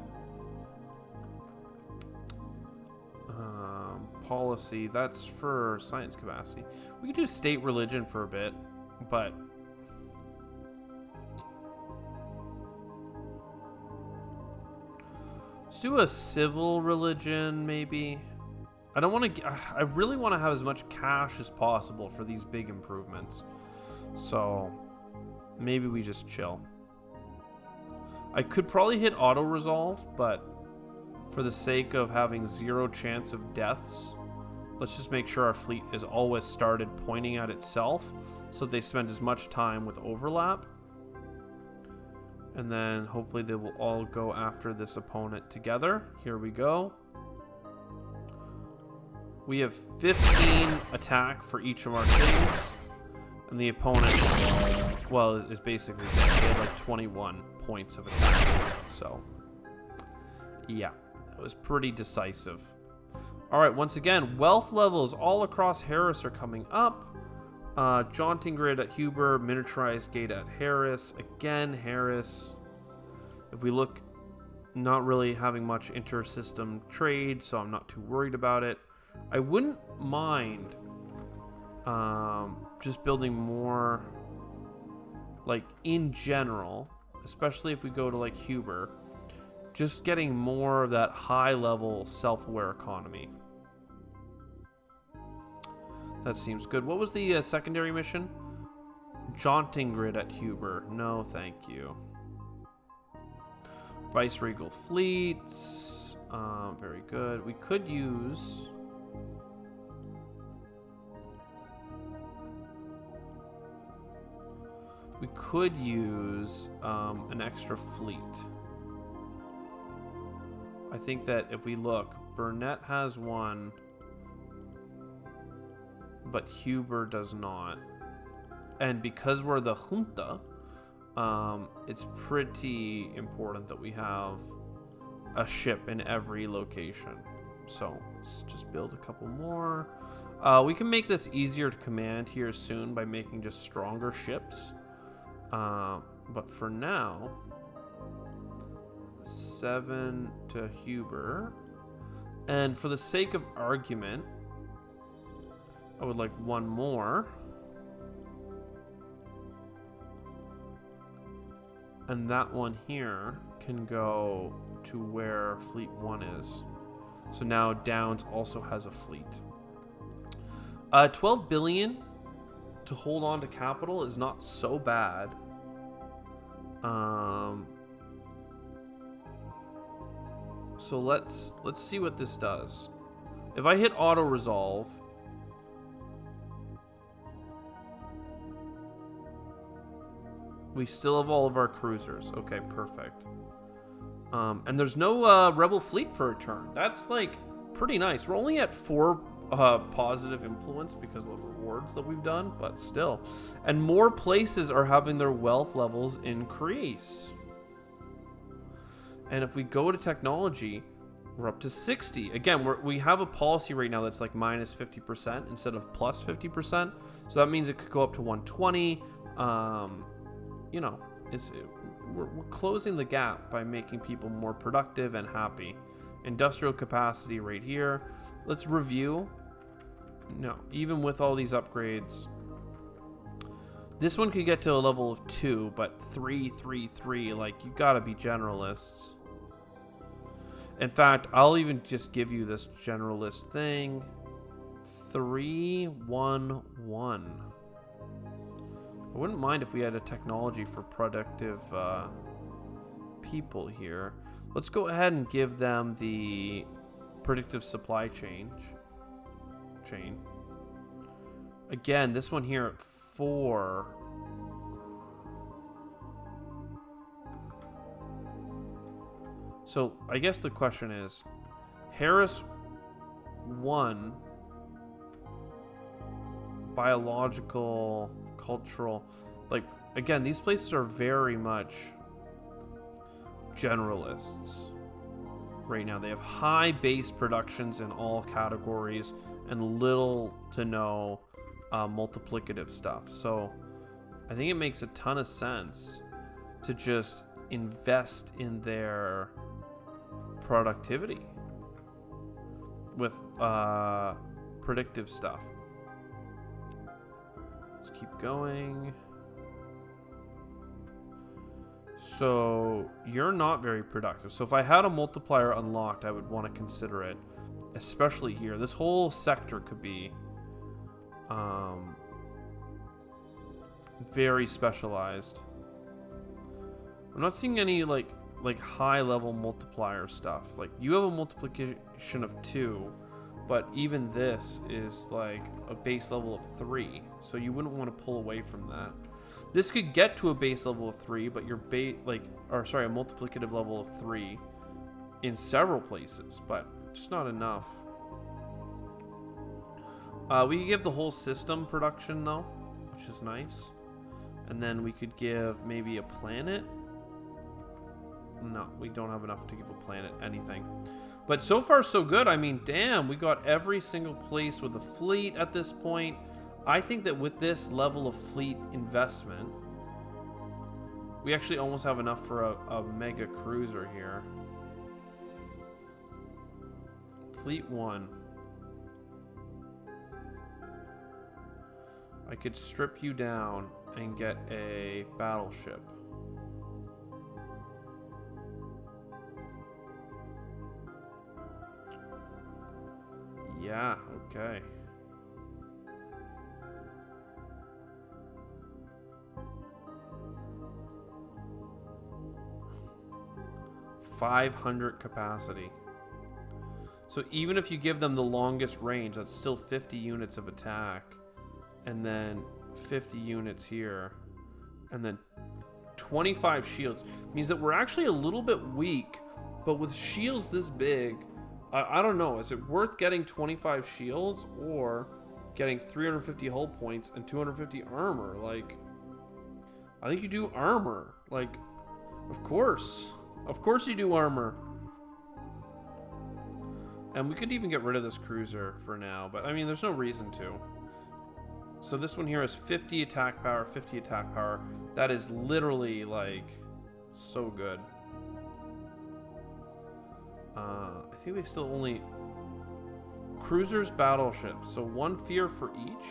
Policy, that's for science capacity. We could do state religion for a bit, but let's do a civil religion, maybe. I don't want to. I really want to have as much cash as possible for these big improvements. So maybe we just chill. I could probably hit auto resolve, but for the sake of having 0 chance of deaths, let's just make sure our fleet is always started pointing at itself, so they spend as much time with overlap. And then hopefully they will all go after this opponent together. Here we go. We have 15 attack for each of our things. And the opponent, well, is basically dead. They have like 21 points of attack. So, yeah, that was pretty decisive. All right, once again, wealth levels all across Harris are coming up. Jaunting grid at Huber, miniaturized gate at Harris. Again, Harris. If we look, not really having much inter-system trade, so I'm not too worried about it. I wouldn't mind just building more, like, in general, especially if we go to, like, Huber, just getting more of that high-level self-aware economy. That seems good. What was the secondary mission? Jaunting grid at Huber. No, thank you. Viceroy fleets. Very good. We could use... an extra fleet. I think that if we look, Burnett has one, but Huber does not. And because we're the junta, it's pretty important that we have a ship in every location. So let's just build a couple more. We can make this easier to command here soon by making just stronger ships. But for now, 7 to Huber. And for the sake of argument, I would like one more. And that one here can go to where Fleet 1 is. So now Downs also has a fleet. 12 billion to hold on to capital is not so bad. So let's see what this does. If I hit auto resolve, we still have all of our cruisers. Okay, perfect. And there's no rebel fleet for a turn. That's like pretty nice. We're only at 4 positive influence because of the rewards that we've done, but still. And more places are having their wealth levels increase. And if we go to technology, we're up to 60. Again, we have a policy right now that's like minus 50% instead of plus 50%. So that means it could go up to 120. You know, we're closing the gap by making people more productive and happy. Industrial capacity right here. Let's review. No, even with all these upgrades, this one could get to a level of 2, but 3, 3, 3, like, you gotta be generalists. In fact, I'll even just give you this generalist thing. 3, 1, 1. I wouldn't mind if we had a technology for productive people here. Let's go ahead and give them the predictive supply chain. Again, this one here at 4. So I guess the question is, Harris 1, biological, cultural, like, again, these places are very much generalists right now. They have high base productions in all categories and little to no multiplicative stuff. So I think it makes a ton of sense to just invest in their productivity with predictive stuff. Let's keep going. So you're not very productive. So if I had a multiplier unlocked, I would want to consider it, especially here. This whole sector could be very specialized. I'm not seeing any like high level multiplier stuff. Like, you have a multiplication of 2, but even this is like a base level of 3, so you wouldn't want to pull away from that. This could get to a base level of 3, but your a multiplicative level of 3 in several places, but just not enough. We could give the whole system production though, which is nice. And then we could give maybe a planet. No, we don't have enough to give a planet anything. But so far so good. I mean, damn, we got every single place with a fleet at this point. I think that with this level of fleet investment, we actually almost have enough for a mega cruiser here. Fleet 1. I could strip you down and get a battleship. Yeah, okay. .500 capacity. So even if you give them the longest range, that's still 50 units of attack. And then 50 units here. And then 25 shields. Means that we're actually a little bit weak. But with shields this big, I don't know. Is it worth getting 25 shields or getting 350 hull points and 250 armor? Like, I think you do armor. Like, of course. Of course you do armor. And we could even get rid of this cruiser for now. But, I mean, there's no reason to. So this one here is 50 attack power, 50 attack power. That is literally, like, so good. I think they still only... Cruisers, battleships. So 1 fear for each.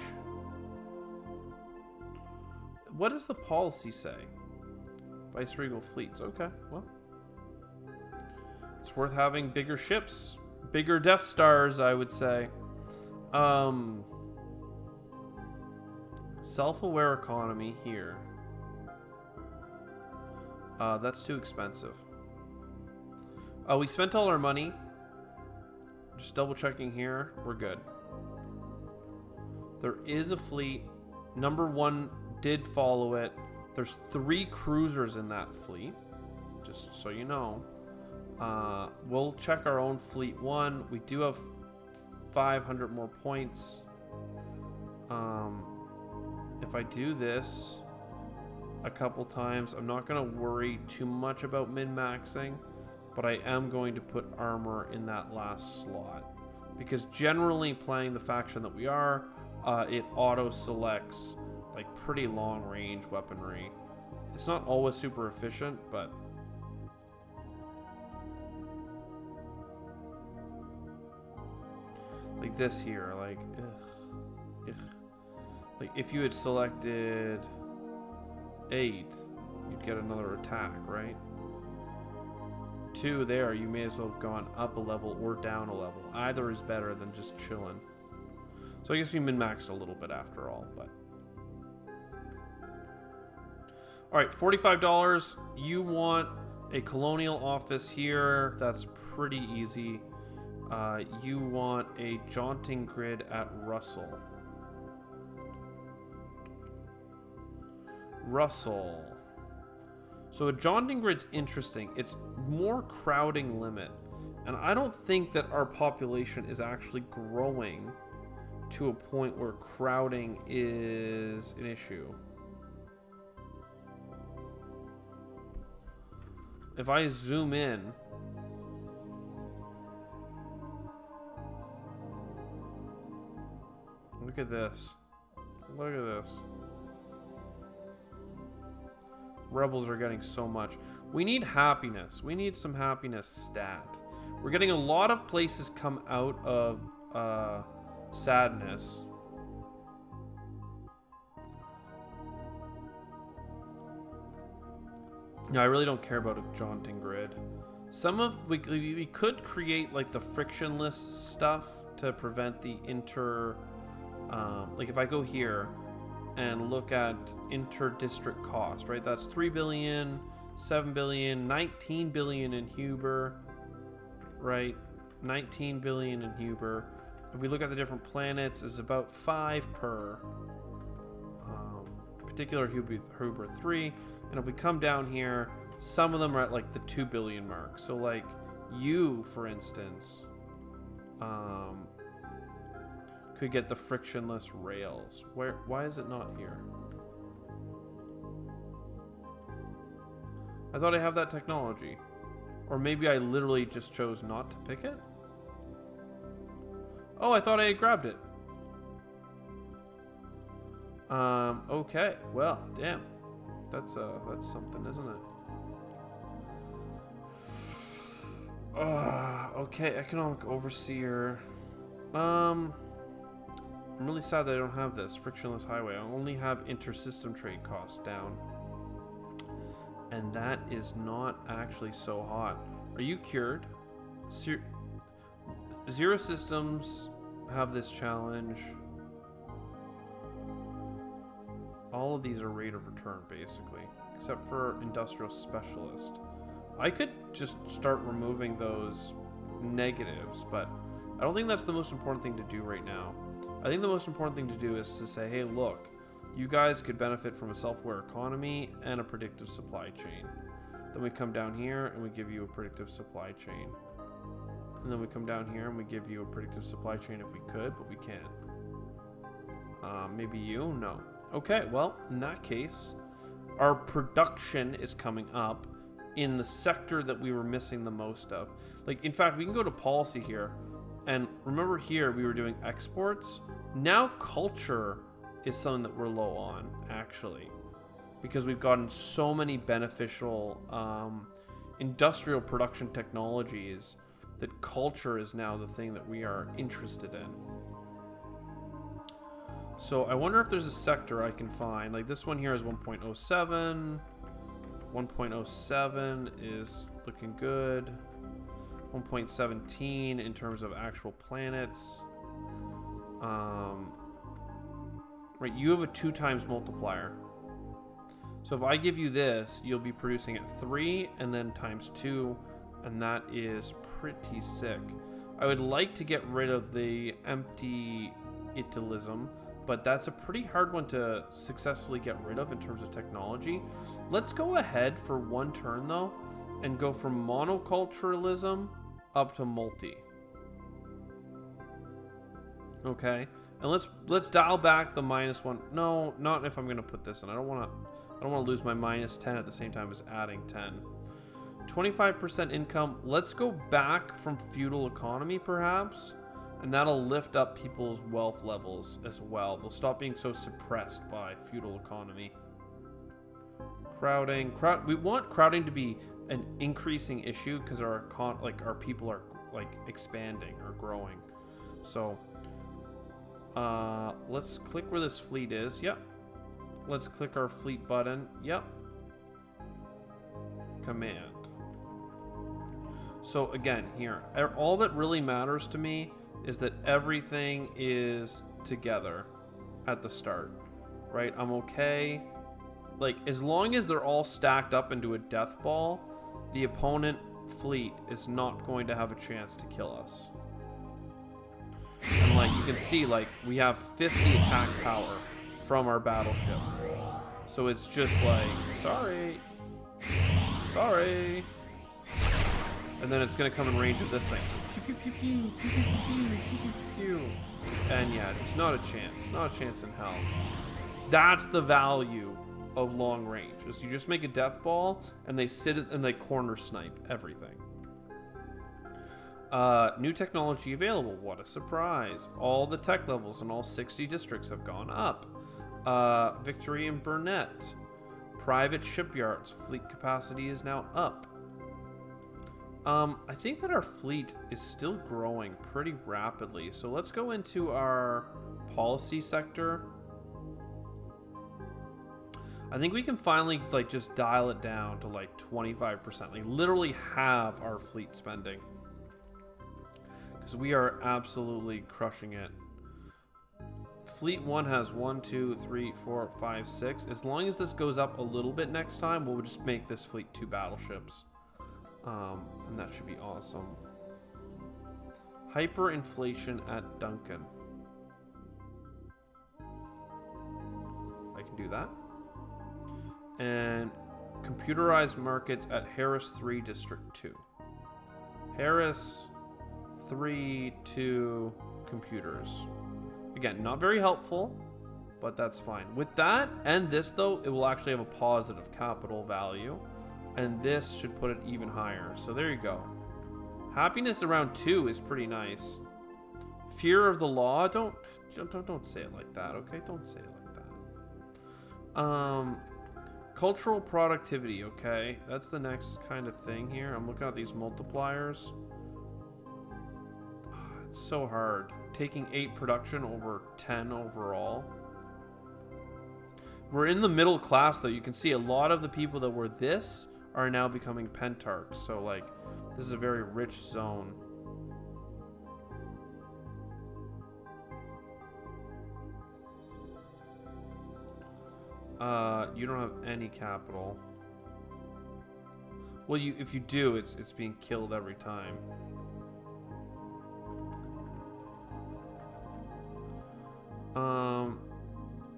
What does the policy say? Viceroy fleets. Okay, well. It's worth having bigger ships. Bigger Death Stars, I would say. Self-aware economy here. That's too expensive. We spent all our money. Just double checking here. We're good. There is a fleet. Number 1 did follow it. There's 3 cruisers in that fleet. Just so you know. We'll check our own fleet 1. We do have 500 more points. If I do this a couple times, I'm not going to worry too much about min-maxing, but I am going to put armor in that last slot, because generally playing the faction that we are, it auto selects like pretty long range weaponry. It's not always super efficient, but like this here, like like if you had selected 8, you'd get another attack, right? 2 there, you may as well have gone up a level or down a level. Either is better than just chilling. So I guess we min-maxed a little bit after all, but alright, $45. You want a colonial office here. That's pretty easy. You want a jaunting grid at Russell. So a jaunting grid's interesting. It's more crowding limit. And I don't think that our population is actually growing to a point where crowding is an issue. If I zoom in, look at this. Look at this. Rebels are getting so much. We need happiness. We need some happiness stat. We're getting a lot of places come out of sadness. No, I really don't care about a jaunting grid. Some of we could create like the frictionless stuff to prevent the like if I go here and look at inter-district cost, right? That's 3 billion, 7 billion, 19 billion in Huber, right? 19 billion in Huber. If we look at the different planets, it's about 5 per particular Huber 3. And if we come down here, some of them are at like the 2 billion mark. So like you, for instance, could get the frictionless rails. Why is it not here? I thought I have that technology. Or maybe I literally just chose not to pick it? Oh, I thought I had grabbed it. Okay. Well, damn. That's something, isn't it? Okay, economic overseer. I'm really sad that I don't have this frictionless highway. I only have inter-system trade costs down, and that is not actually so hot. Are you cured? Zero systems have this challenge. All of these are rate of return, basically, except for industrial specialist. I could just start removing those negatives, but I don't think that's the most important thing to do right now. I think the most important thing to do is to say, hey, look, you guys could benefit from a self-aware economy and a predictive supply chain. Then we come down here and we give you a predictive supply chain. And then we come down here and we give you a predictive supply chain if we could, but we can't. Maybe you? No. Okay, well, in that case, our production is coming up in the sector that we were missing the most of. Like, in fact, we can go to policy here. And remember here, we were doing exports. Now culture is something that we're low on, actually. Because we've gotten so many beneficial industrial production technologies that culture is now the thing that we are interested in. So I wonder if there's a sector I can find. Like this one here is 1.07. 1.07 is looking good. 1.17 in terms of actual planets. right? You have a 2 times multiplier. So if I give you this, you'll be producing at 3 and then times 2, and that is pretty sick. I would like to get rid of the empty itilism, but that's a pretty hard one to successfully get rid of in terms of technology. Let's go ahead for 1 turn though and go from monoculturalism up to multi. Okay, and let's dial back the -1. No, not if I'm gonna put this in. I don't want to lose my -10 at the same time as adding 10. 25% income. Let's go back from feudal economy perhaps, and that'll lift up people's wealth levels as well. They'll stop being so suppressed by feudal economy. Crowding. We want crowding to be an increasing issue because our people are like expanding or growing. So let's click where this fleet is. Yep. Let's click our fleet button. Yep. Command. So again, here, all that really matters to me is that everything is together at the start, right? I'm okay. Like, as long as they're all stacked up into a death ball, the opponent fleet is not going to have a chance to kill us. And like, you can see, like, we have 50 attack power from our battleship. So it's just like, sorry. And then it's gonna come in range of this thing. So pew, pew, pew, pew, pew, pew, pew, pew, pew, pew. And yeah, there's not a chance in hell. That's the value of long range. Is you just make a death ball and they sit and they corner snipe everything. New technology available. What a surprise. All the tech levels in all 60 districts have gone up. Victory and Burnett. Private shipyards. Fleet capacity is now up. I think that our fleet is still growing pretty rapidly. So let's go into our policy sector. I think we can finally like just dial it down to like 25%. Like literally halve our fleet spending. Because we are absolutely crushing it. Fleet 1 has 1, 2, 3, 4, 5, 6. As long as this goes up a little bit next time, we'll just make this fleet 2 battleships. And that should be awesome. Hyperinflation at Duncan. I can do that. And computerized markets at Harris 3, District 2. Harris 3 to computers. Again, not very helpful, but that's fine. With that and this, though, it will actually have a positive capital value. And this should put it even higher. So there you go. Happiness around 2 is pretty nice. Fear of the law, don't say it like that, okay? Don't say it like that. Cultural productivity, okay? That's the next kind of thing here. I'm looking at these multipliers. It's so hard. Taking 8 production over 10 overall. We're in the middle class, though. You can see a lot of the people that were this are now becoming pentarchs. So, like, this is a very rich zone. You don't have any capital. Well, if you do, it's being killed every time.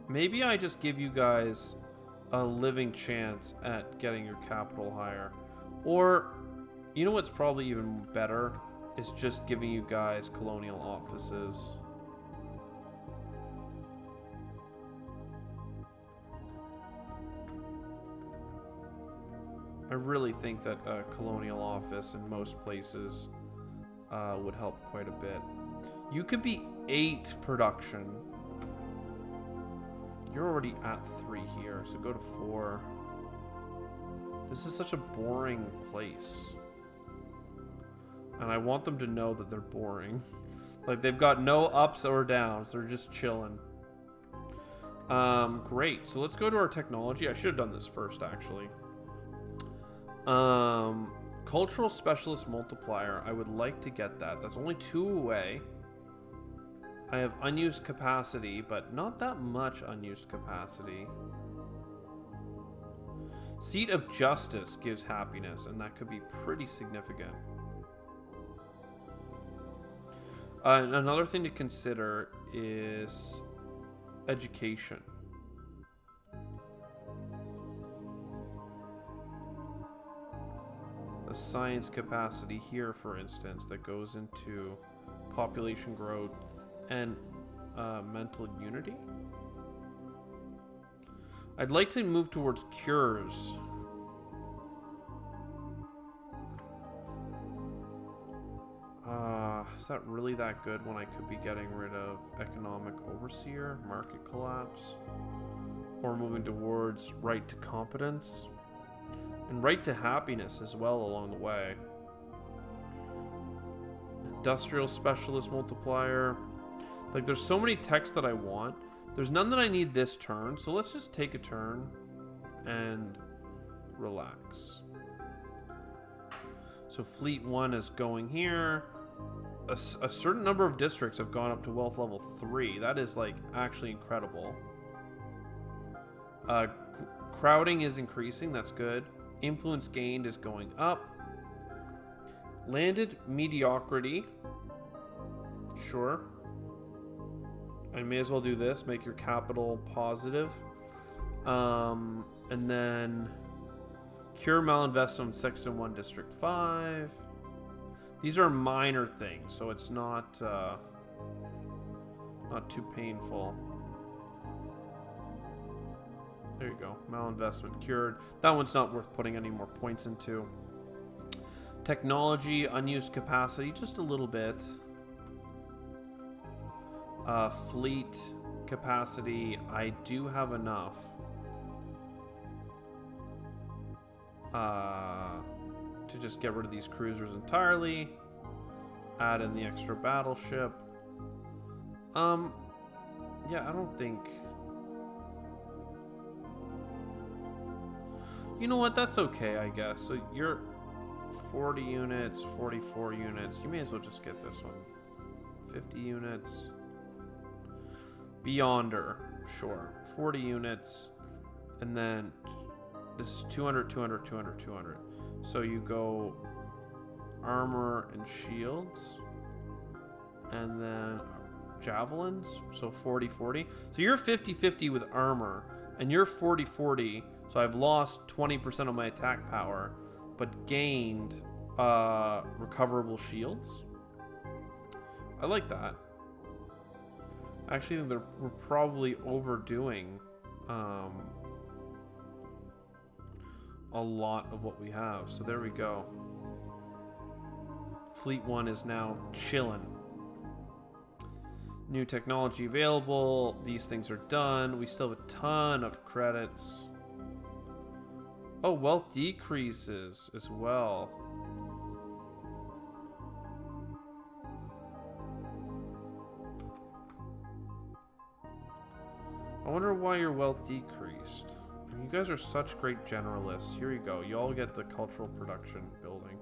Maybe I just give you guys a living chance at getting your capital higher. Or, you know what's probably even better? Is just giving you guys colonial offices. I really think that a colonial office in most places would help quite a bit. You could be 8 production. You're already at 3 here, so go to 4. This is such a boring place. And I want them to know that they're boring. Like, they've got no ups or downs. They're just chilling. Great. So let's go to our technology. I should have done this first, actually. Cultural specialist multiplier. I would like to get that. That's only 2 away. I have unused capacity, but not that much unused capacity. Seat of Justice gives happiness, and that could be pretty significant. Another thing to consider is education. A science capacity here, for instance, that goes into population growth and mental unity. I'd like to move towards cures. Is that really that good when I could be getting rid of economic overseer, market collapse, or moving towards right to competence and right to happiness as well along the way. Industrial specialist multiplier. Like, there's so many techs that I want. There's none that I need this turn, so let's just take a turn and relax. So Fleet 1 is going here. A certain number of districts have gone up to wealth level 3. That is, like, actually incredible. Crowding is increasing. That's good. Influence gained is going up. Landed mediocrity. Sure. I may as well do this. Make your capital positive. And then cure malinvestment on Sexton 1 District 5. These are minor things, so it's not too painful. There you go. Malinvestment cured. That one's not worth putting any more points into. Technology, unused capacity, just a little bit. Fleet capacity, I do have enough. To just get rid of these cruisers entirely. Add in the extra battleship. Yeah, I don't think... You know what? That's okay, I guess. So you're 40 units, 44 units. You may as well just get this one. 50 units. Beyonder, sure. 40 units. And then this is 200, 200, 200, 200. So you go armor and shields. And then javelins. So 40, 40. So you're 50, 50 with armor. And you're 40, 40. So I've lost 20% of my attack power. But gained recoverable shields. I like that. Actually, I think we're probably overdoing a lot of what we have. So there we go. Fleet 1 is now chilling. New technology available. These things are done. We still have a ton of credits. Oh, wealth decreases as well. I wonder why your wealth decreased. You guys are such great generalists. Here you go. You all get the cultural production building.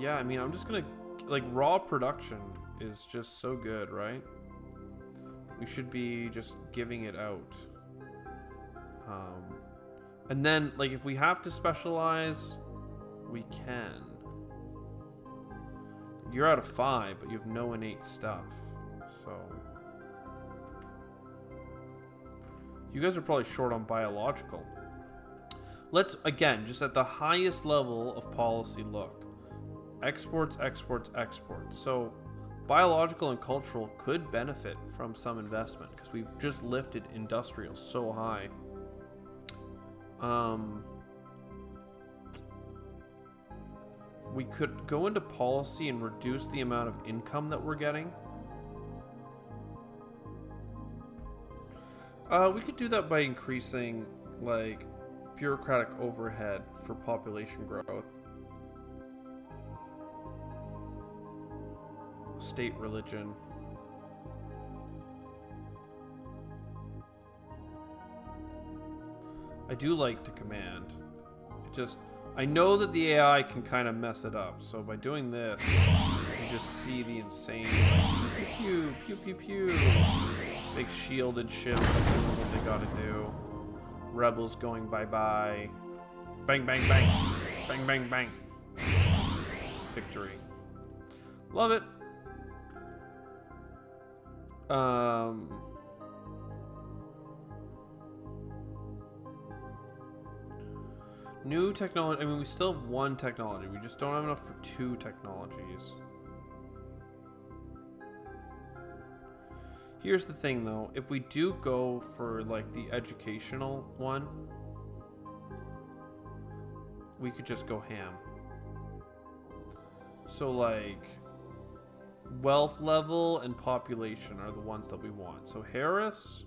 Yeah, I mean, I'm just gonna... Like, raw production is just so good, right? We should be just giving it out. And then, like, if we have to specialize, we can. You're out of 5, but you have no innate stuff. So... You guys are probably short on biological. Let's, again, just at the highest level of policy look. Exports, exports, exports. So, biological and cultural could benefit from some investment because we've just lifted industrial so high. We could go into policy and reduce the amount of income that we're getting. We could do that by increasing, like, bureaucratic overhead for population growth. State religion. I do like to command. It just, I know that the AI can kind of mess it up. So by doing this, you just see the insane, like, pew, pew, pew, pew, pew. Big shielded ships doing what they gotta do. Rebels going bye-bye. Bang, bang, bang. Bang, bang, bang. Victory. Love it. New technology. I mean, we still have one technology. We just don't have enough for 2 technologies. Here's the thing, though. If we do go for, like, the educational one, we could just go ham. So, like, wealth level and population are the ones that we want. So, Harris...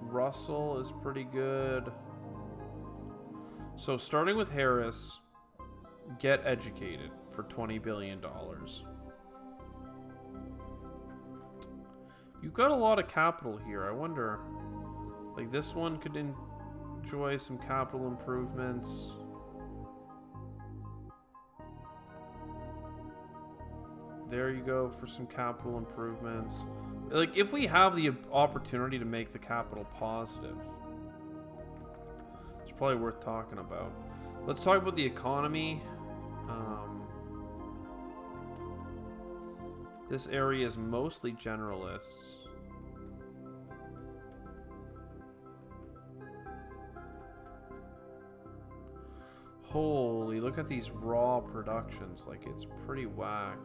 Russell is pretty good. So starting with Harris, get educated for $20 billion. You've got a lot of capital here. I wonder, like, this one could enjoy some capital improvements. There you go for some capital improvements. Like, if we have the opportunity to make the capital positive, it's probably worth talking about. Let's talk about the economy. This area is mostly generalists. Holy, look at these raw productions. Like, it's pretty whack.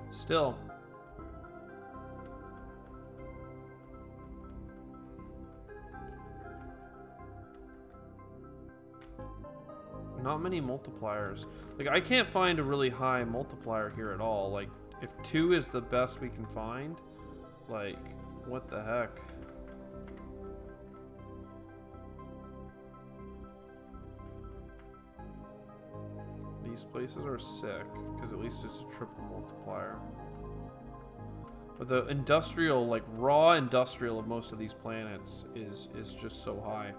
Still. Not many multipliers. Like, I can't find a really high multiplier here at all. Like, if 2 is the best we can find, like, what the heck? These places are sick, because at least it's a triple multiplier. But the industrial, like, raw industrial of most of these planets is just so high.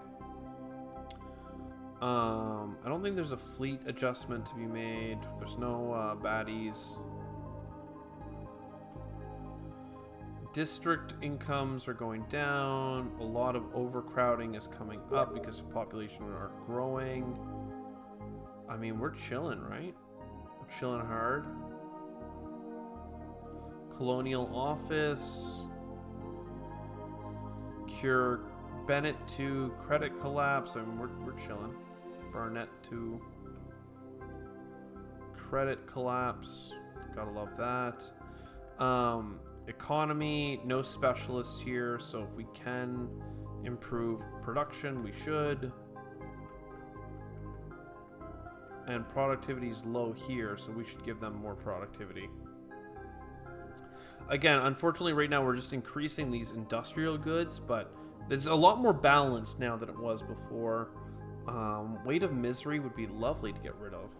I don't think there's a fleet adjustment to be made. There's no baddies. District incomes are going down. A lot of overcrowding is coming up because population are growing. I mean, we're chilling, right? We're chilling hard. Colonial office. Cure Bennett to credit collapse. I mean, we're chilling. Barnett to credit collapse. Gotta love that. Economy, no specialists here, so if we can improve production, we should. And productivity is low here, so we should give them more productivity. Again, unfortunately, right now we're just increasing these industrial goods, but there's a lot more balance now than it was before. Weight of misery would be lovely to get rid of.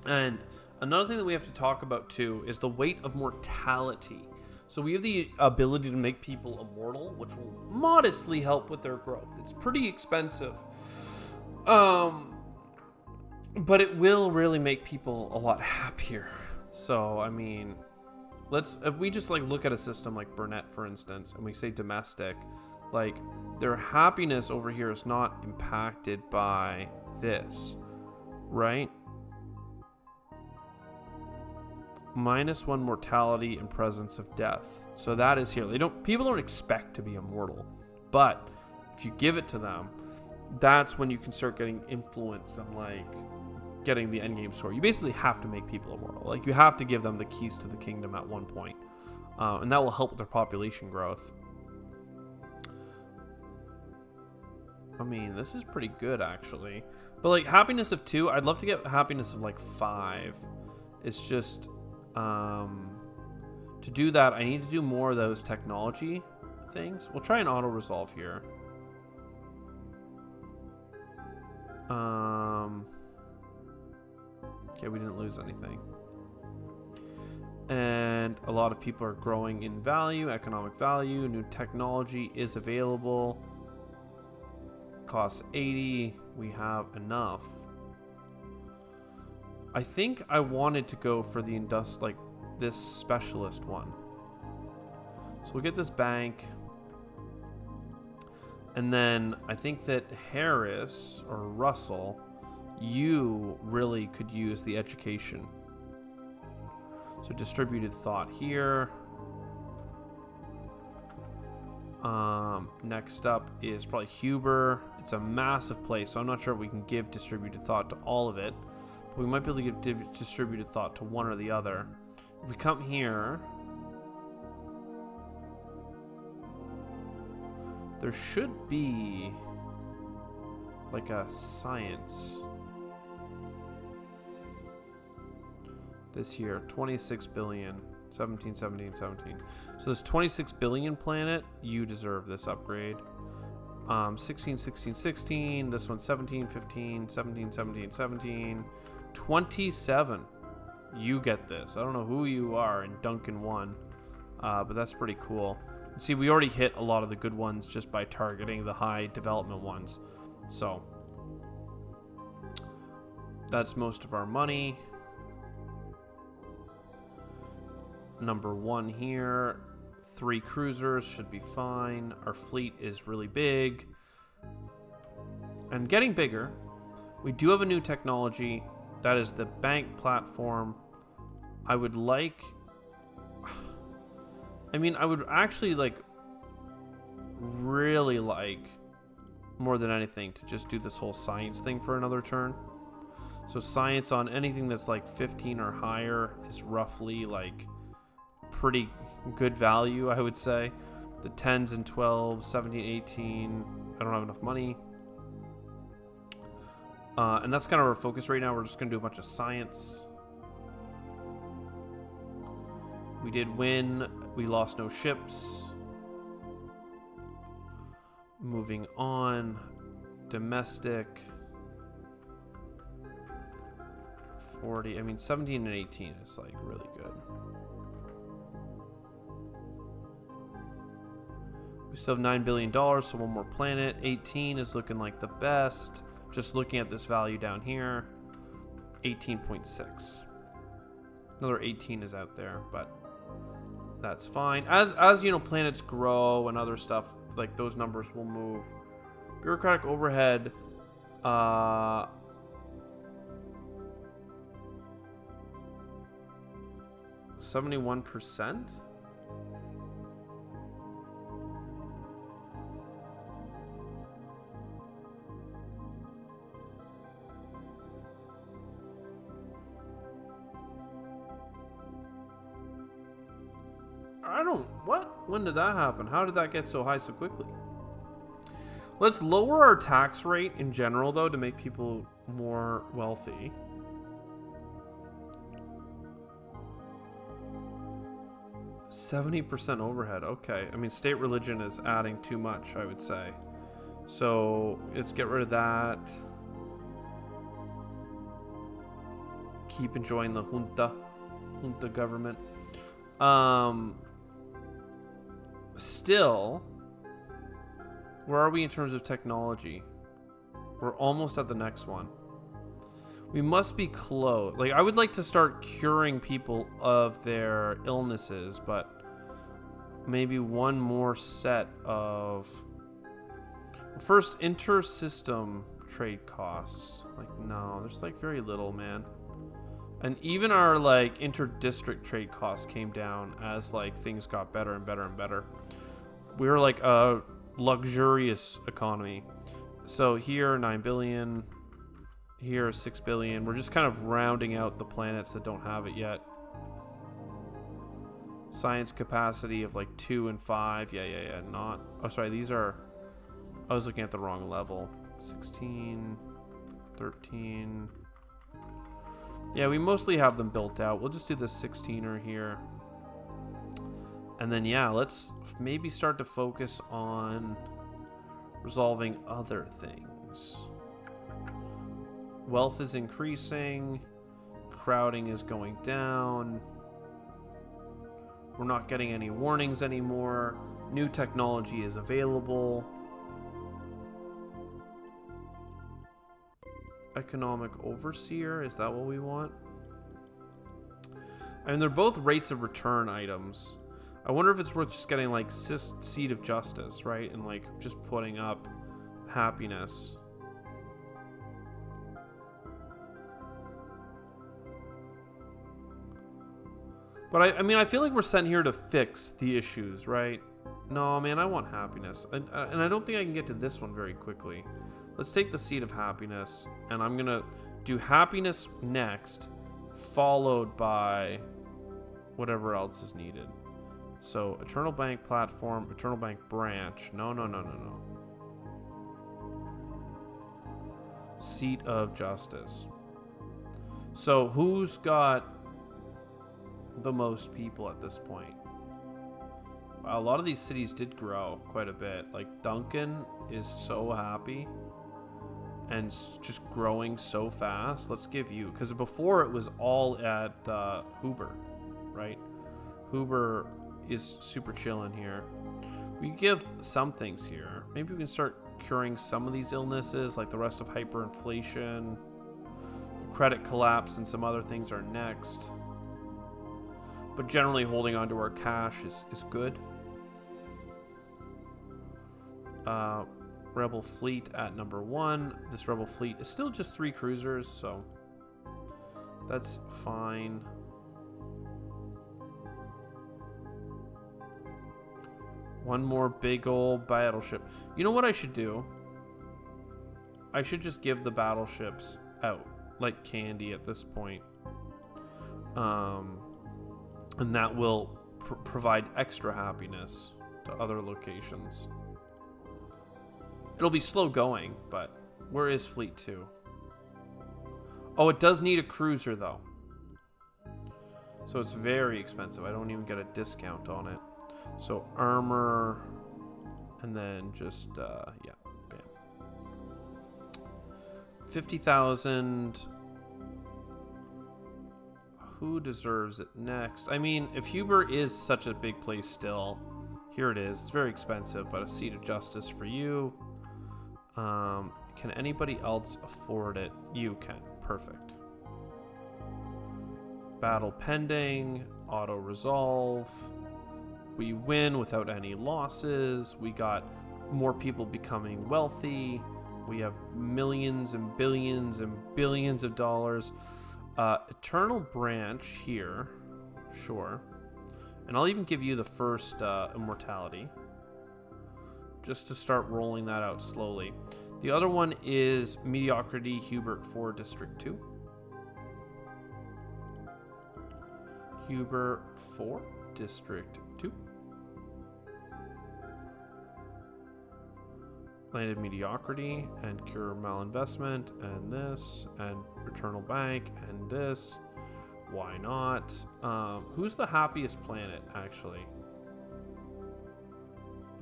And another thing that we have to talk about too is the weight of mortality. So we have the ability to make people immortal, which will modestly help with their growth. It's pretty expensive. But it will really make people a lot happier. So, I mean, if we just like look at a system like Burnett, for instance, and we say domestic, like their happiness over here is not impacted by this, right? -1 mortality and presence of death. So that is here. People don't expect to be immortal, but if you give it to them, that's when you can start getting influence and like getting the endgame story. You basically have to make people immortal. Like, you have to give them the keys to the kingdom at one point, and that will help with their population growth. I mean, this is pretty good actually. But like happiness of 2, I'd love to get happiness of like 5. It's just to do that, I need to do more of those technology things. We'll try an auto resolve here. Okay, we didn't lose anything. And a lot of people are growing in value, economic value. New technology is available. Costs 80. We have enough. I think I wanted to go for the like this specialist one. So we'll get this bank. And then I think that Harris or Russell, you really could use the education. So distributed thought here. Next up is probably Huber. It's a massive place, so I'm not sure if we can give distributed thought to all of it. But we might be able to give distributed thought to one or the other. If we come here, there should be like a science. This year, 26 billion, 17, 17, 17. So this 26 billion planet, you deserve this upgrade. 16, 16, 16. This one's 17, 15, 17, 17, 17. 27. You get this. I don't know who you are in Duncan 1, but that's pretty cool. See, we already hit a lot of the good ones just by targeting the high development ones. So that's most of our money. Number 1 here. 3 cruisers should be fine. Our fleet is really big and getting bigger. We do have a new technology. That is the bank platform. I would like... I mean, I would actually really like, more than anything, to just do this whole science thing for another turn. So science on anything that's like 15 or higher is roughly like pretty good value, I would say. The 10s and 12s, 17, 18, I don't have enough money. And that's kind of our focus right now. We're just going to do a bunch of science. We did win. We lost no ships. Moving on. Domestic. 40. I mean, 17 and 18 is like really good. We still have $9 billion, so one more planet. 18 is looking like the best. Just looking at this value down here. 18.6. Another 18 is out there, but that's fine. As you know, planets grow and other stuff, like those numbers will move. Bureaucratic overhead, 71%. What? When did that happen? How did that get so high so quickly? Let's lower our tax rate in general, though, to make people more wealthy. %70 overhead. Okay. I mean, state religion is adding too much, I would say. So let's get rid of that. Keep enjoying the junta government. Still, where are we in terms of technology? We're almost at the next one. We must be close. Like, I would like to start curing people of their illnesses, but maybe one more set of... First, inter-system trade costs. Like, no, there's like very little, man. And even our like inter-district trade costs came down as like things got better and better and better. We were like a luxurious economy. So here 9 billion, here 6 billion. We're just kind of rounding out the planets that don't have it yet. Science capacity of like 2 and 5. Yeah. Not. Oh, sorry. These are. I was looking at the wrong level. 16, 13. Yeah, we mostly have them built out. We'll just do the 16er here. And then, yeah, let's maybe start to focus on resolving other things. Wealth is increasing. Crowding is going down. We're not getting any warnings anymore. New technology is available. Economic overseer, is that what we want? And they're both rates of return items. I wonder if it's worth just getting like seed of justice, right? And like just putting up happiness. But I mean, I feel like we're sent here to fix the issues, right? No, man, I want happiness. And I don't think I can get to this one very quickly. Let's take the seed of happiness, and I'm going to do happiness next, followed by whatever else is needed. So, Eternal Bank Platform, Eternal Bank Branch. No. Seat of Justice. So, who's got the most people at this point? Wow, a lot of these cities did grow quite a bit. Like, Duncan is so happy and just growing so fast. Let's give you, because before it was all at Huber, right? Huber is super chilling here. We give some things here. Maybe we can start curing some of these illnesses, like the rest of hyperinflation. The credit collapse and some other things are next. But generally holding on to our cash is good. Rebel fleet at number 1. This rebel fleet is still just 3 cruisers, so that's fine. One more big old battleship. You know what I should do? I should just give the battleships out like candy at this point. And that will provide extra happiness to other locations. It'll be slow going, but where is Fleet 2? Oh, it does need a cruiser, though. So it's very expensive. I don't even get a discount on it. So armor, and then just, yeah. 50,000. Who deserves it next? I mean, if Huber is such a big place still, here it is. It's very expensive, but a seat of justice for you. Can anybody else afford it? You can. Perfect. Battle pending. Auto resolve. We win without any losses. We got more people becoming wealthy. We have millions and billions of dollars. Eternal Branch here. Sure. And I'll even give you the first immortality. Just to start rolling that out slowly. The other one is Mediocrity Hubert 4 District 2. Hubert 4 District 2. Landed Mediocrity and Cure Malinvestment and this and Eternal Bank and this. Why not? Who's the happiest planet, actually?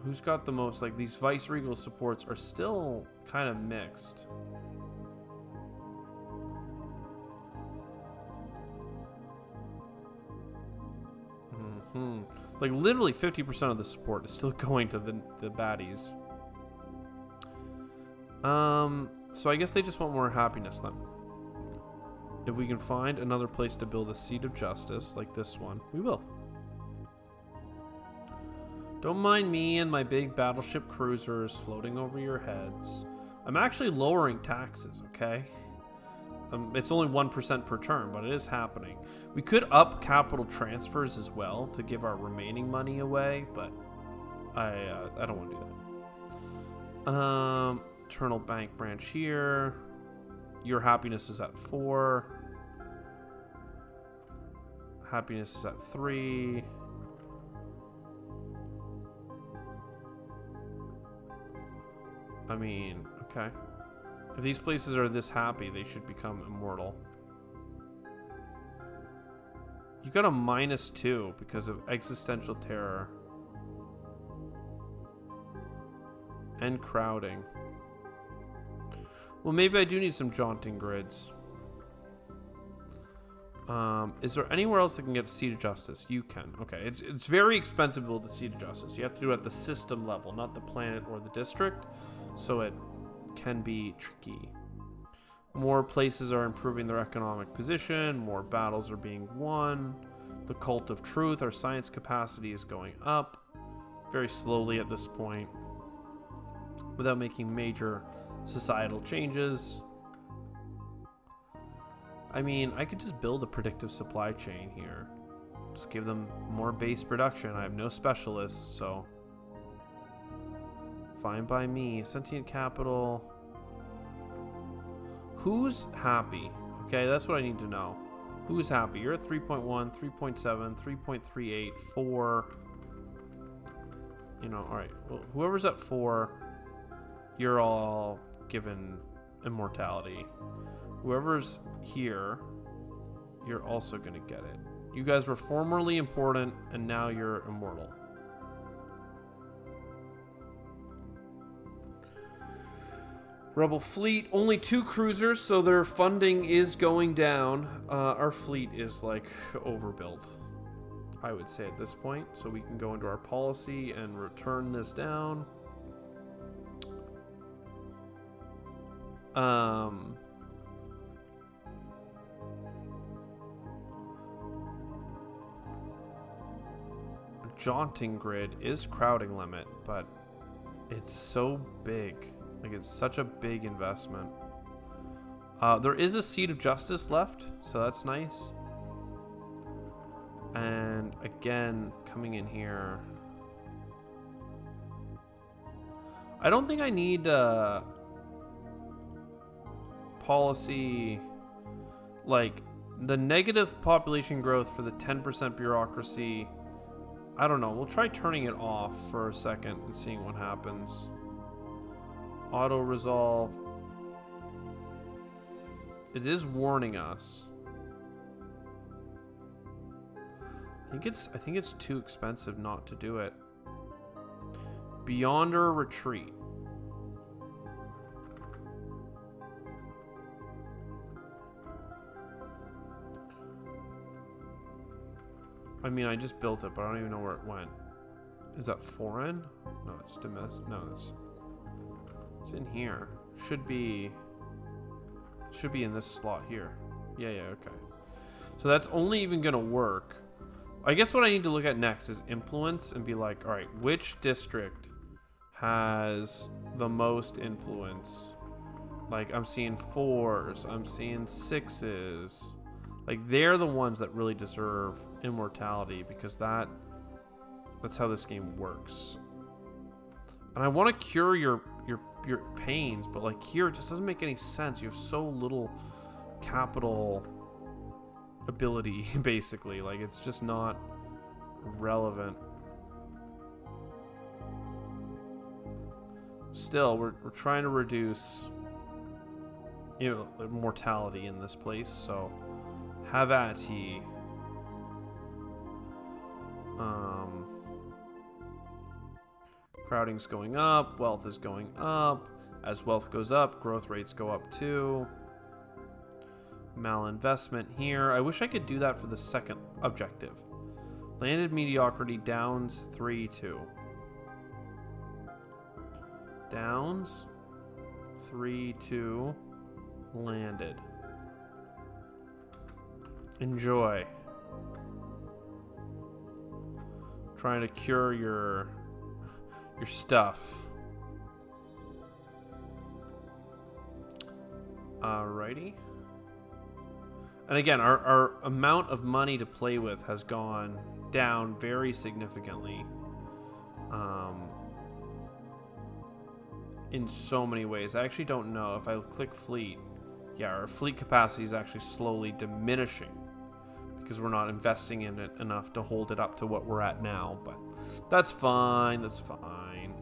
Who's got the most? Like, these Vice Regal supports are still kind of mixed. Like, literally 50% of the support is still going to the baddies. So I guess they just want more happiness then. If we can find another place to build a seat of justice like this one, we will. Don't mind me and my big battleship cruisers floating over your heads. I'm actually lowering taxes, okay? It's only 1% per turn, but it is happening. We could up capital transfers as well to give our remaining money away, but I don't want to do that. Eternal Bank Branch here. Your happiness is at 4. Happiness is at 3. I mean, okay. If these places are this happy, they should become immortal. You got a -2 because of existential terror. And crowding. Well, maybe I do need some jaunting grids. Is there anywhere else that can get a seat of justice? You can. Okay, it's very expensive to build the seat of justice. You have to do it at the system level, not the planet or the district. So it can be tricky. More places are improving their economic position. More battles are being won. The cult of truth, our science capacity is going up. Very slowly at this point. Without making major societal changes. I mean, I could just build a predictive supply chain here. Just give them more base production. I have no specialists, so... Fine by me. Sentient capital. Who's happy? Okay, that's what I need to know. Who's happy? You're at 3.1, 3.7, 3.38, 4. You know, alright. Well, whoever's at 4, you're all given immortality. Whoever's here, you're also going to get it. You guys were formerly important, and now you're immortal. Rebel fleet, only 2 cruisers, so their funding is going down. Our fleet is, like, overbuilt, I would say at this point. So we can go into our policy and return this down. Jaunting grid is crowding limit, but it's so big. Like, it's such a big investment. There is a seat of justice left, so that's nice. And again, coming in here, I don't think I need policy, like the negative population growth for the 10% bureaucracy. I don't know. We'll try turning it off for a second and seeing what happens. Auto resolve. It is warning us. I think it's too expensive not to do it. Beyonder retreat. I mean, I just built it, but I don't even know where it went. Is that foreign? No, it's domestic. No, it's in here. Should be in this slot here. Yeah, okay. So that's only even gonna work. I guess what I need to look at next is influence and be like, all right, which district has the most influence? Like, I'm seeing 4s, I'm seeing 6s. Like, they're the ones that really deserve immortality, because that's how this game works. And I want to cure your pains, but like here it just doesn't make any sense. You have so little capital ability, basically. Like, it's just not relevant. Still, we're trying to reduce, you know, mortality in this place, so have at ye. Crowding's going up, wealth is going up. As wealth goes up, growth rates go up too. Malinvestment here. I wish I could do that for the second objective. Landed mediocrity, downs 3-2. Downs 3-2. Landed. Enjoy. Trying to cure your stuff. Alrighty. And again, our amount of money to play with has gone down very significantly. In so many ways. I actually don't know. If I click fleet, yeah, our fleet capacity is actually slowly diminishing because we're not investing in it enough to hold it up to what we're at now. But that's fine. That's fine.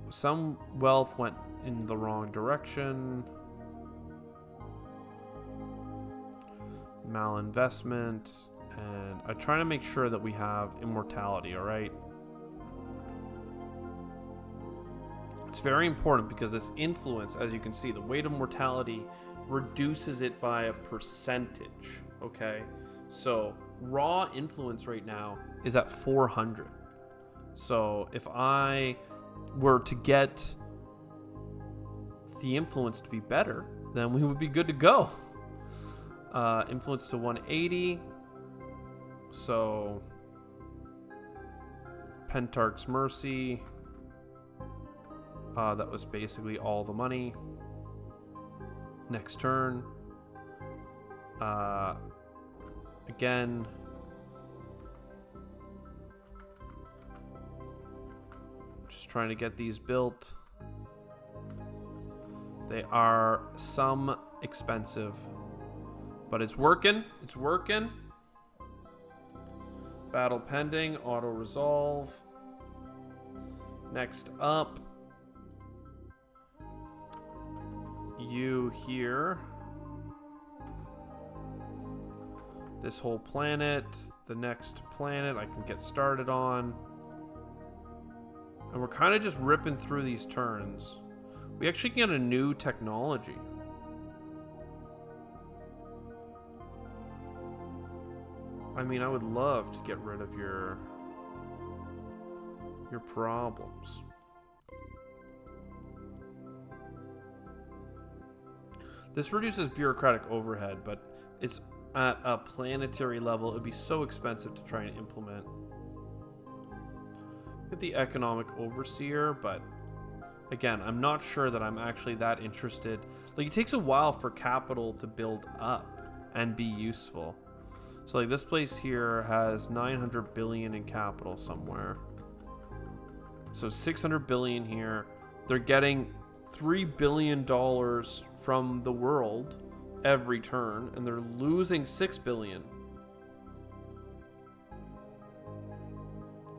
Some wealth went in the wrong direction. Malinvestment. And I'm trying to make sure that we have immortality, all right? It's very important because this influence, as you can see, the weight of mortality reduces it by a percentage. Okay, so raw influence right now is at 400. So if I were to get the influence to be better, then we would be good to go. Influence to 180. So Pentarch's Mercy. That was basically all the money. Next turn. Again. Just trying to get these built. They are some expensive, but it's working. It's working. Battle pending. Auto resolve. Next up. You here. This whole planet. The next planet I can get started on. And we're kind of just ripping through these turns. We actually get a new technology. I mean, I would love to get rid of your problems. This reduces bureaucratic overhead, but it's at a planetary level. It would be so expensive to try and implement. Get the economic overseer, but again, I'm not sure that I'm actually that interested. Like, it takes a while for capital to build up and be useful. So like this place here has 900 billion in capital somewhere. So 600 billion here. They're getting $3 billion from the world every turn, and they're losing 6 billion.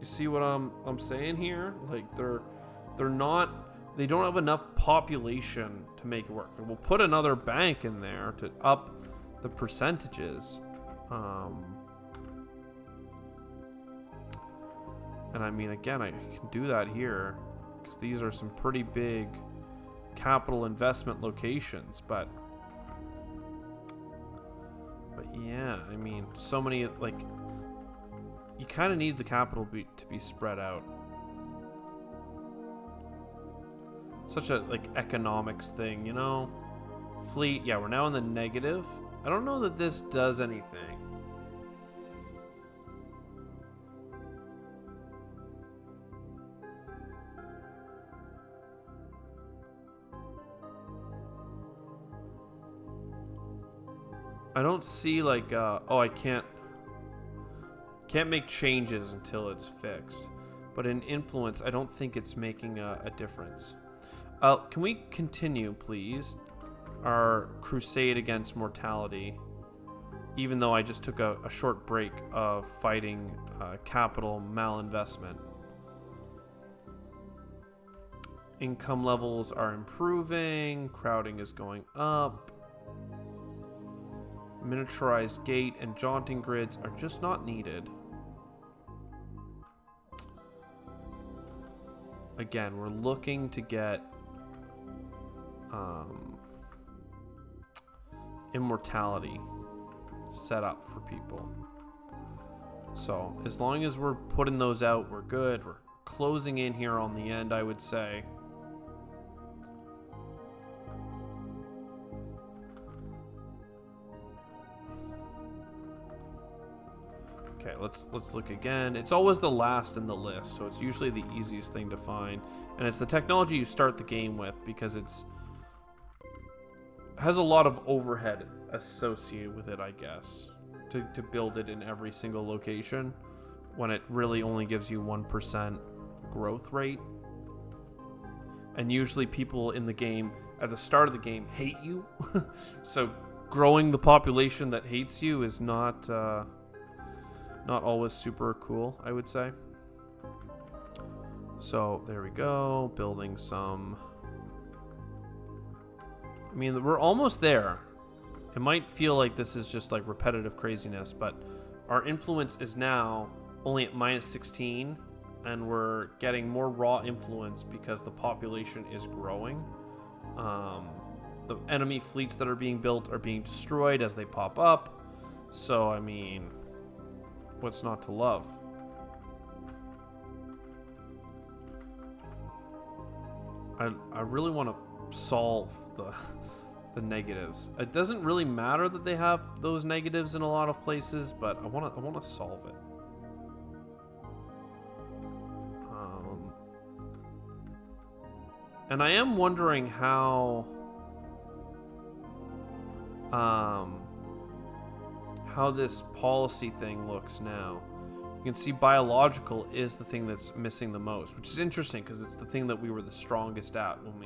You see what I'm saying here? Like they don't have enough population to make it work. We'll put another bank in there to up the percentages. And I mean, again, I can do that here because these are some pretty big capital investment locations, but yeah, I mean, so many, like, you kind of need the capital to be spread out. Such a, like, economics thing, you know? Fleet, yeah, we're now in the negative. I don't know that this does anything. I don't see, like, oh, I can't make changes until it's fixed. But in influence, I don't think it's making a difference. Can we continue, please, our crusade against mortality, even though I just took a short break of fighting capital malinvestment? Income levels are improving. Crowding is going up. Miniaturized gate and jaunting grids are just not needed. Again, we're looking to get immortality set up for people. So as long as we're putting those out, we're good. We're closing in here on the end, I would say. Okay, let's look again. It's always the last in the list, so it's usually the easiest thing to find. And it's the technology you start the game with because it has a lot of overhead associated with it, I guess, to build it in every single location when it really only gives you 1% growth rate. And usually people in the game, at the start of the game, hate you. So growing the population that hates you is not always super cool, I would say. So there we go, building some. I mean, we're almost there. It might feel like this is just like repetitive craziness, but our influence is now only at -16, and we're getting more raw influence because the population is growing. the enemy fleets that are being built are being destroyed as they pop up. So, I mean, what's not to love? I really want to solve the negatives. It doesn't really matter that they have those negatives in a lot of places, but I want to solve it. And I am wondering how this policy thing looks now. You can see biological is the thing that's missing the most, which is interesting because it's the thing that we were the strongest at when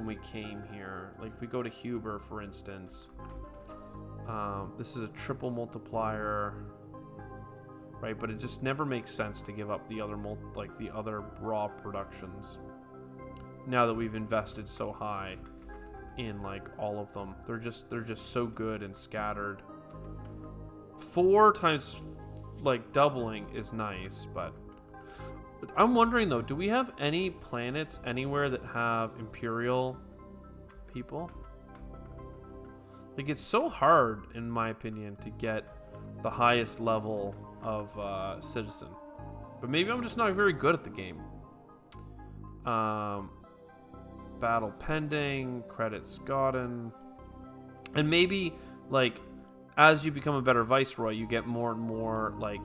we came here. Like if we go to Huber, for instance, this is a triple multiplier, right? But it just never makes sense to give up the other the other raw productions. Now that we've invested so high in like all of them, they're just so good and scattered. 4 times like doubling is nice, but I'm wondering though, do we have any planets anywhere that have imperial people? Like it's so hard, in my opinion, to get the highest level of citizen. But maybe I'm just not very good at the game. Battle pending, credits gotten, and maybe like as you become a better viceroy, you get more and more like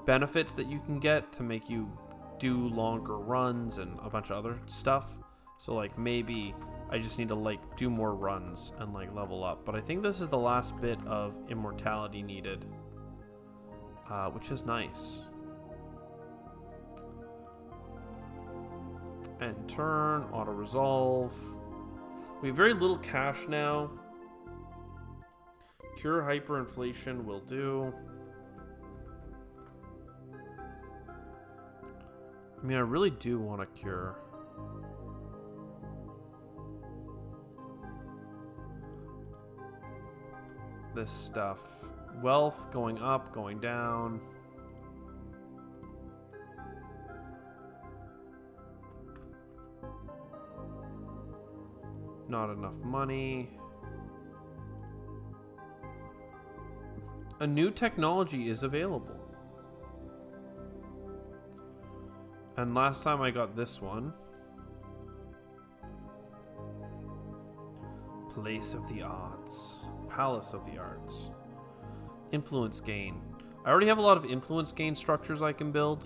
benefits that you can get to make you do longer runs and a bunch of other stuff. So like maybe I just need to like do more runs and like level up. But I think this is the last bit of immortality needed, which is nice. End turn, auto resolve. We have very little cash now. Cure hyperinflation will do. I mean, I really do want to cure. This stuff. Wealth going up, going down. Not enough money. A new technology is available. And last time I got this one. Place of the Arts. Palace of the Arts. Influence gain. I already have a lot of influence gain structures I can build,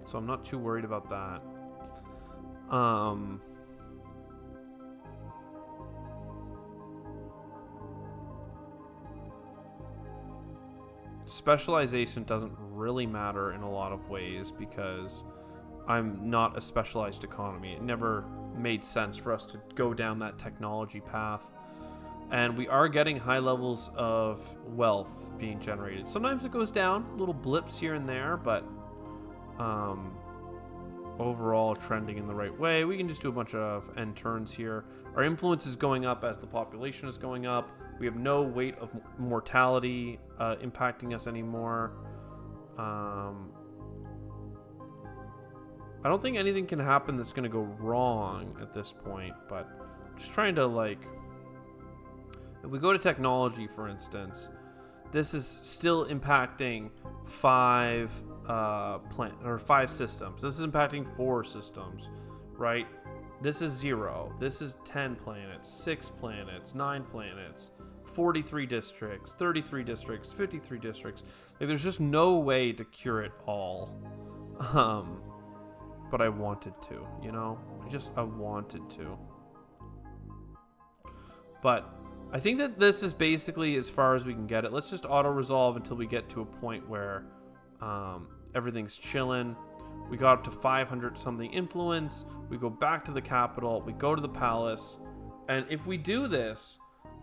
so I'm not too worried about that. Specialization doesn't really matter in a lot of ways because I'm not a specialized economy. It never made sense for us to go down that technology path. And we are getting high levels of wealth being generated. Sometimes it goes down, little blips here and there, but overall trending in the right way. We can just do a bunch of end turns here. Our influence is going up as the population is going up. We have no weight of mortality impacting us anymore. I don't think anything can happen that's going to go wrong at this point, but just trying to like, if we go to technology, for instance, this is still impacting 5 systems. This is impacting 4 systems, right? This is 0. This is 10 planets, 6 planets, 9 planets, 43 districts, 33 districts, 53 districts. Like, there's just no way to cure it all. But I wanted to, you know? I wanted to. But I think that this is basically as far as we can get it. Let's just auto-resolve until we get to a point where everything's chilling. We got up to 500-something influence. We go back to the capital. We go to the palace. And if we do this,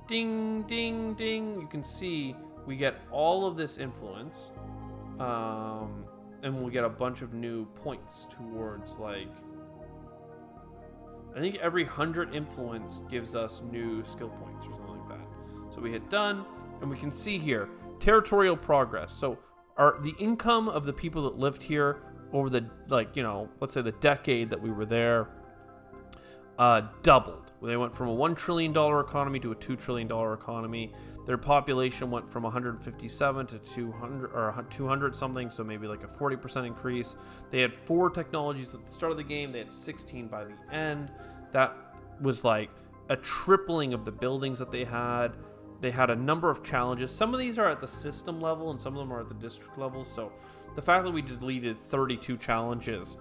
ding, ding, ding, you can see we get all of this influence. And we'll get a bunch of new points towards, like, I think every 100 influence gives us new skill points or something like that. So we hit done, and we can see here, territorial progress. So the income of the people that lived here over the, like, you know, let's say the decade that we were there, doubled. They went from a $1 trillion economy to a $2 trillion economy. Their population went from 157 to 200 or 200 something, so maybe like a 40% increase. They had 4 technologies at the start of the game. They had 16 by the end. That was like a tripling of the buildings that they had. They had a number of challenges. Some of these are at the system level and some of them are at the district level. So the fact that we deleted 32 challenges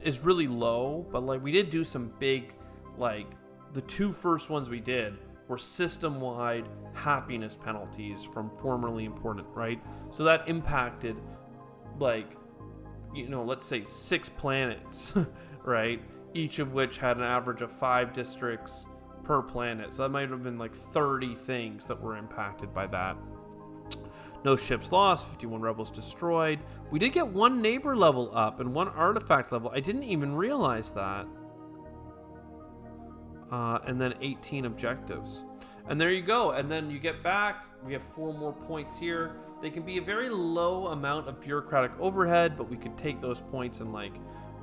is really low, but like we did do some big, like the 2 first ones we did were system-wide happiness penalties from formerly important, right? So that impacted like, you know, let's say 6 planets, right? Each of which had an average of 5 districts per planet. So that might have been like 30 things that were impacted by that. No ships lost, 51 rebels destroyed. We did get 1 neighbor level up and 1 artifact level. I didn't even realize that. And then 18 objectives. And there you go. And then you get back. We have 4 more points here. They can be a very low amount of bureaucratic overhead, but we could take those points and like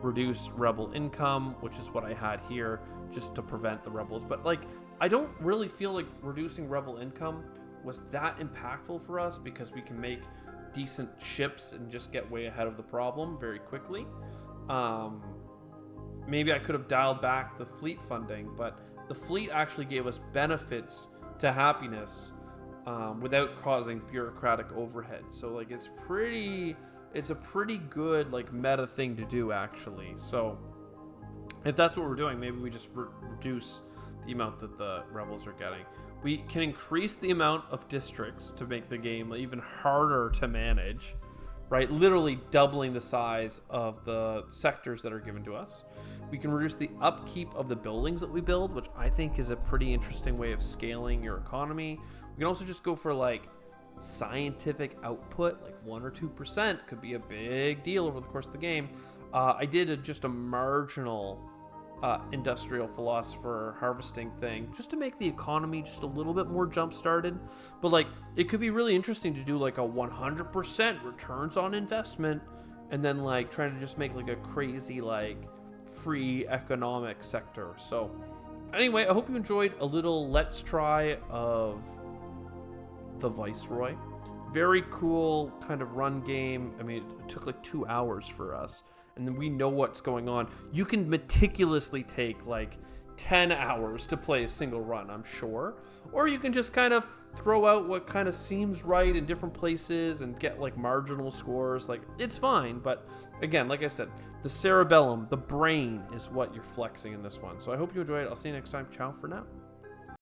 reduce rebel income, which is what I had here, just to prevent the rebels. But like, I don't really feel like reducing rebel income was that impactful for us because we can make decent ships and just get way ahead of the problem very quickly. Maybe I could have dialed back the fleet funding, but the fleet actually gave us benefits to happiness without causing bureaucratic overhead. So like it's a pretty good like meta thing to do actually. So if that's what we're doing, maybe we just reduce the amount that the rebels are getting. We can increase the amount of districts to make the game even harder to manage, right? Literally doubling the size of the sectors that are given to us. We can reduce the upkeep of the buildings that we build, which I think is a pretty interesting way of scaling your economy. We can also just go for like scientific output, like 1 or 2% could be a big deal over the course of the game. I did just a marginal industrial philosopher harvesting thing just to make the economy just a little bit more jump started, but like it could be really interesting to do like a 100% returns on investment and then like trying to just make like a crazy like free economic sector. So anyway, I hope you enjoyed a little let's try of the Viceroy. Very cool kind of run game. I mean, it took like 2 hours for us, and then we know what's going on. You can meticulously take like 10 hours to play a single run, I'm sure. Or you can just kind of throw out what kind of seems right in different places and get like marginal scores. Like, it's fine, but again, like I said, the cerebellum, the brain is what you're flexing in this one. So I hope you enjoyed it. I'll see you next time. Ciao for now.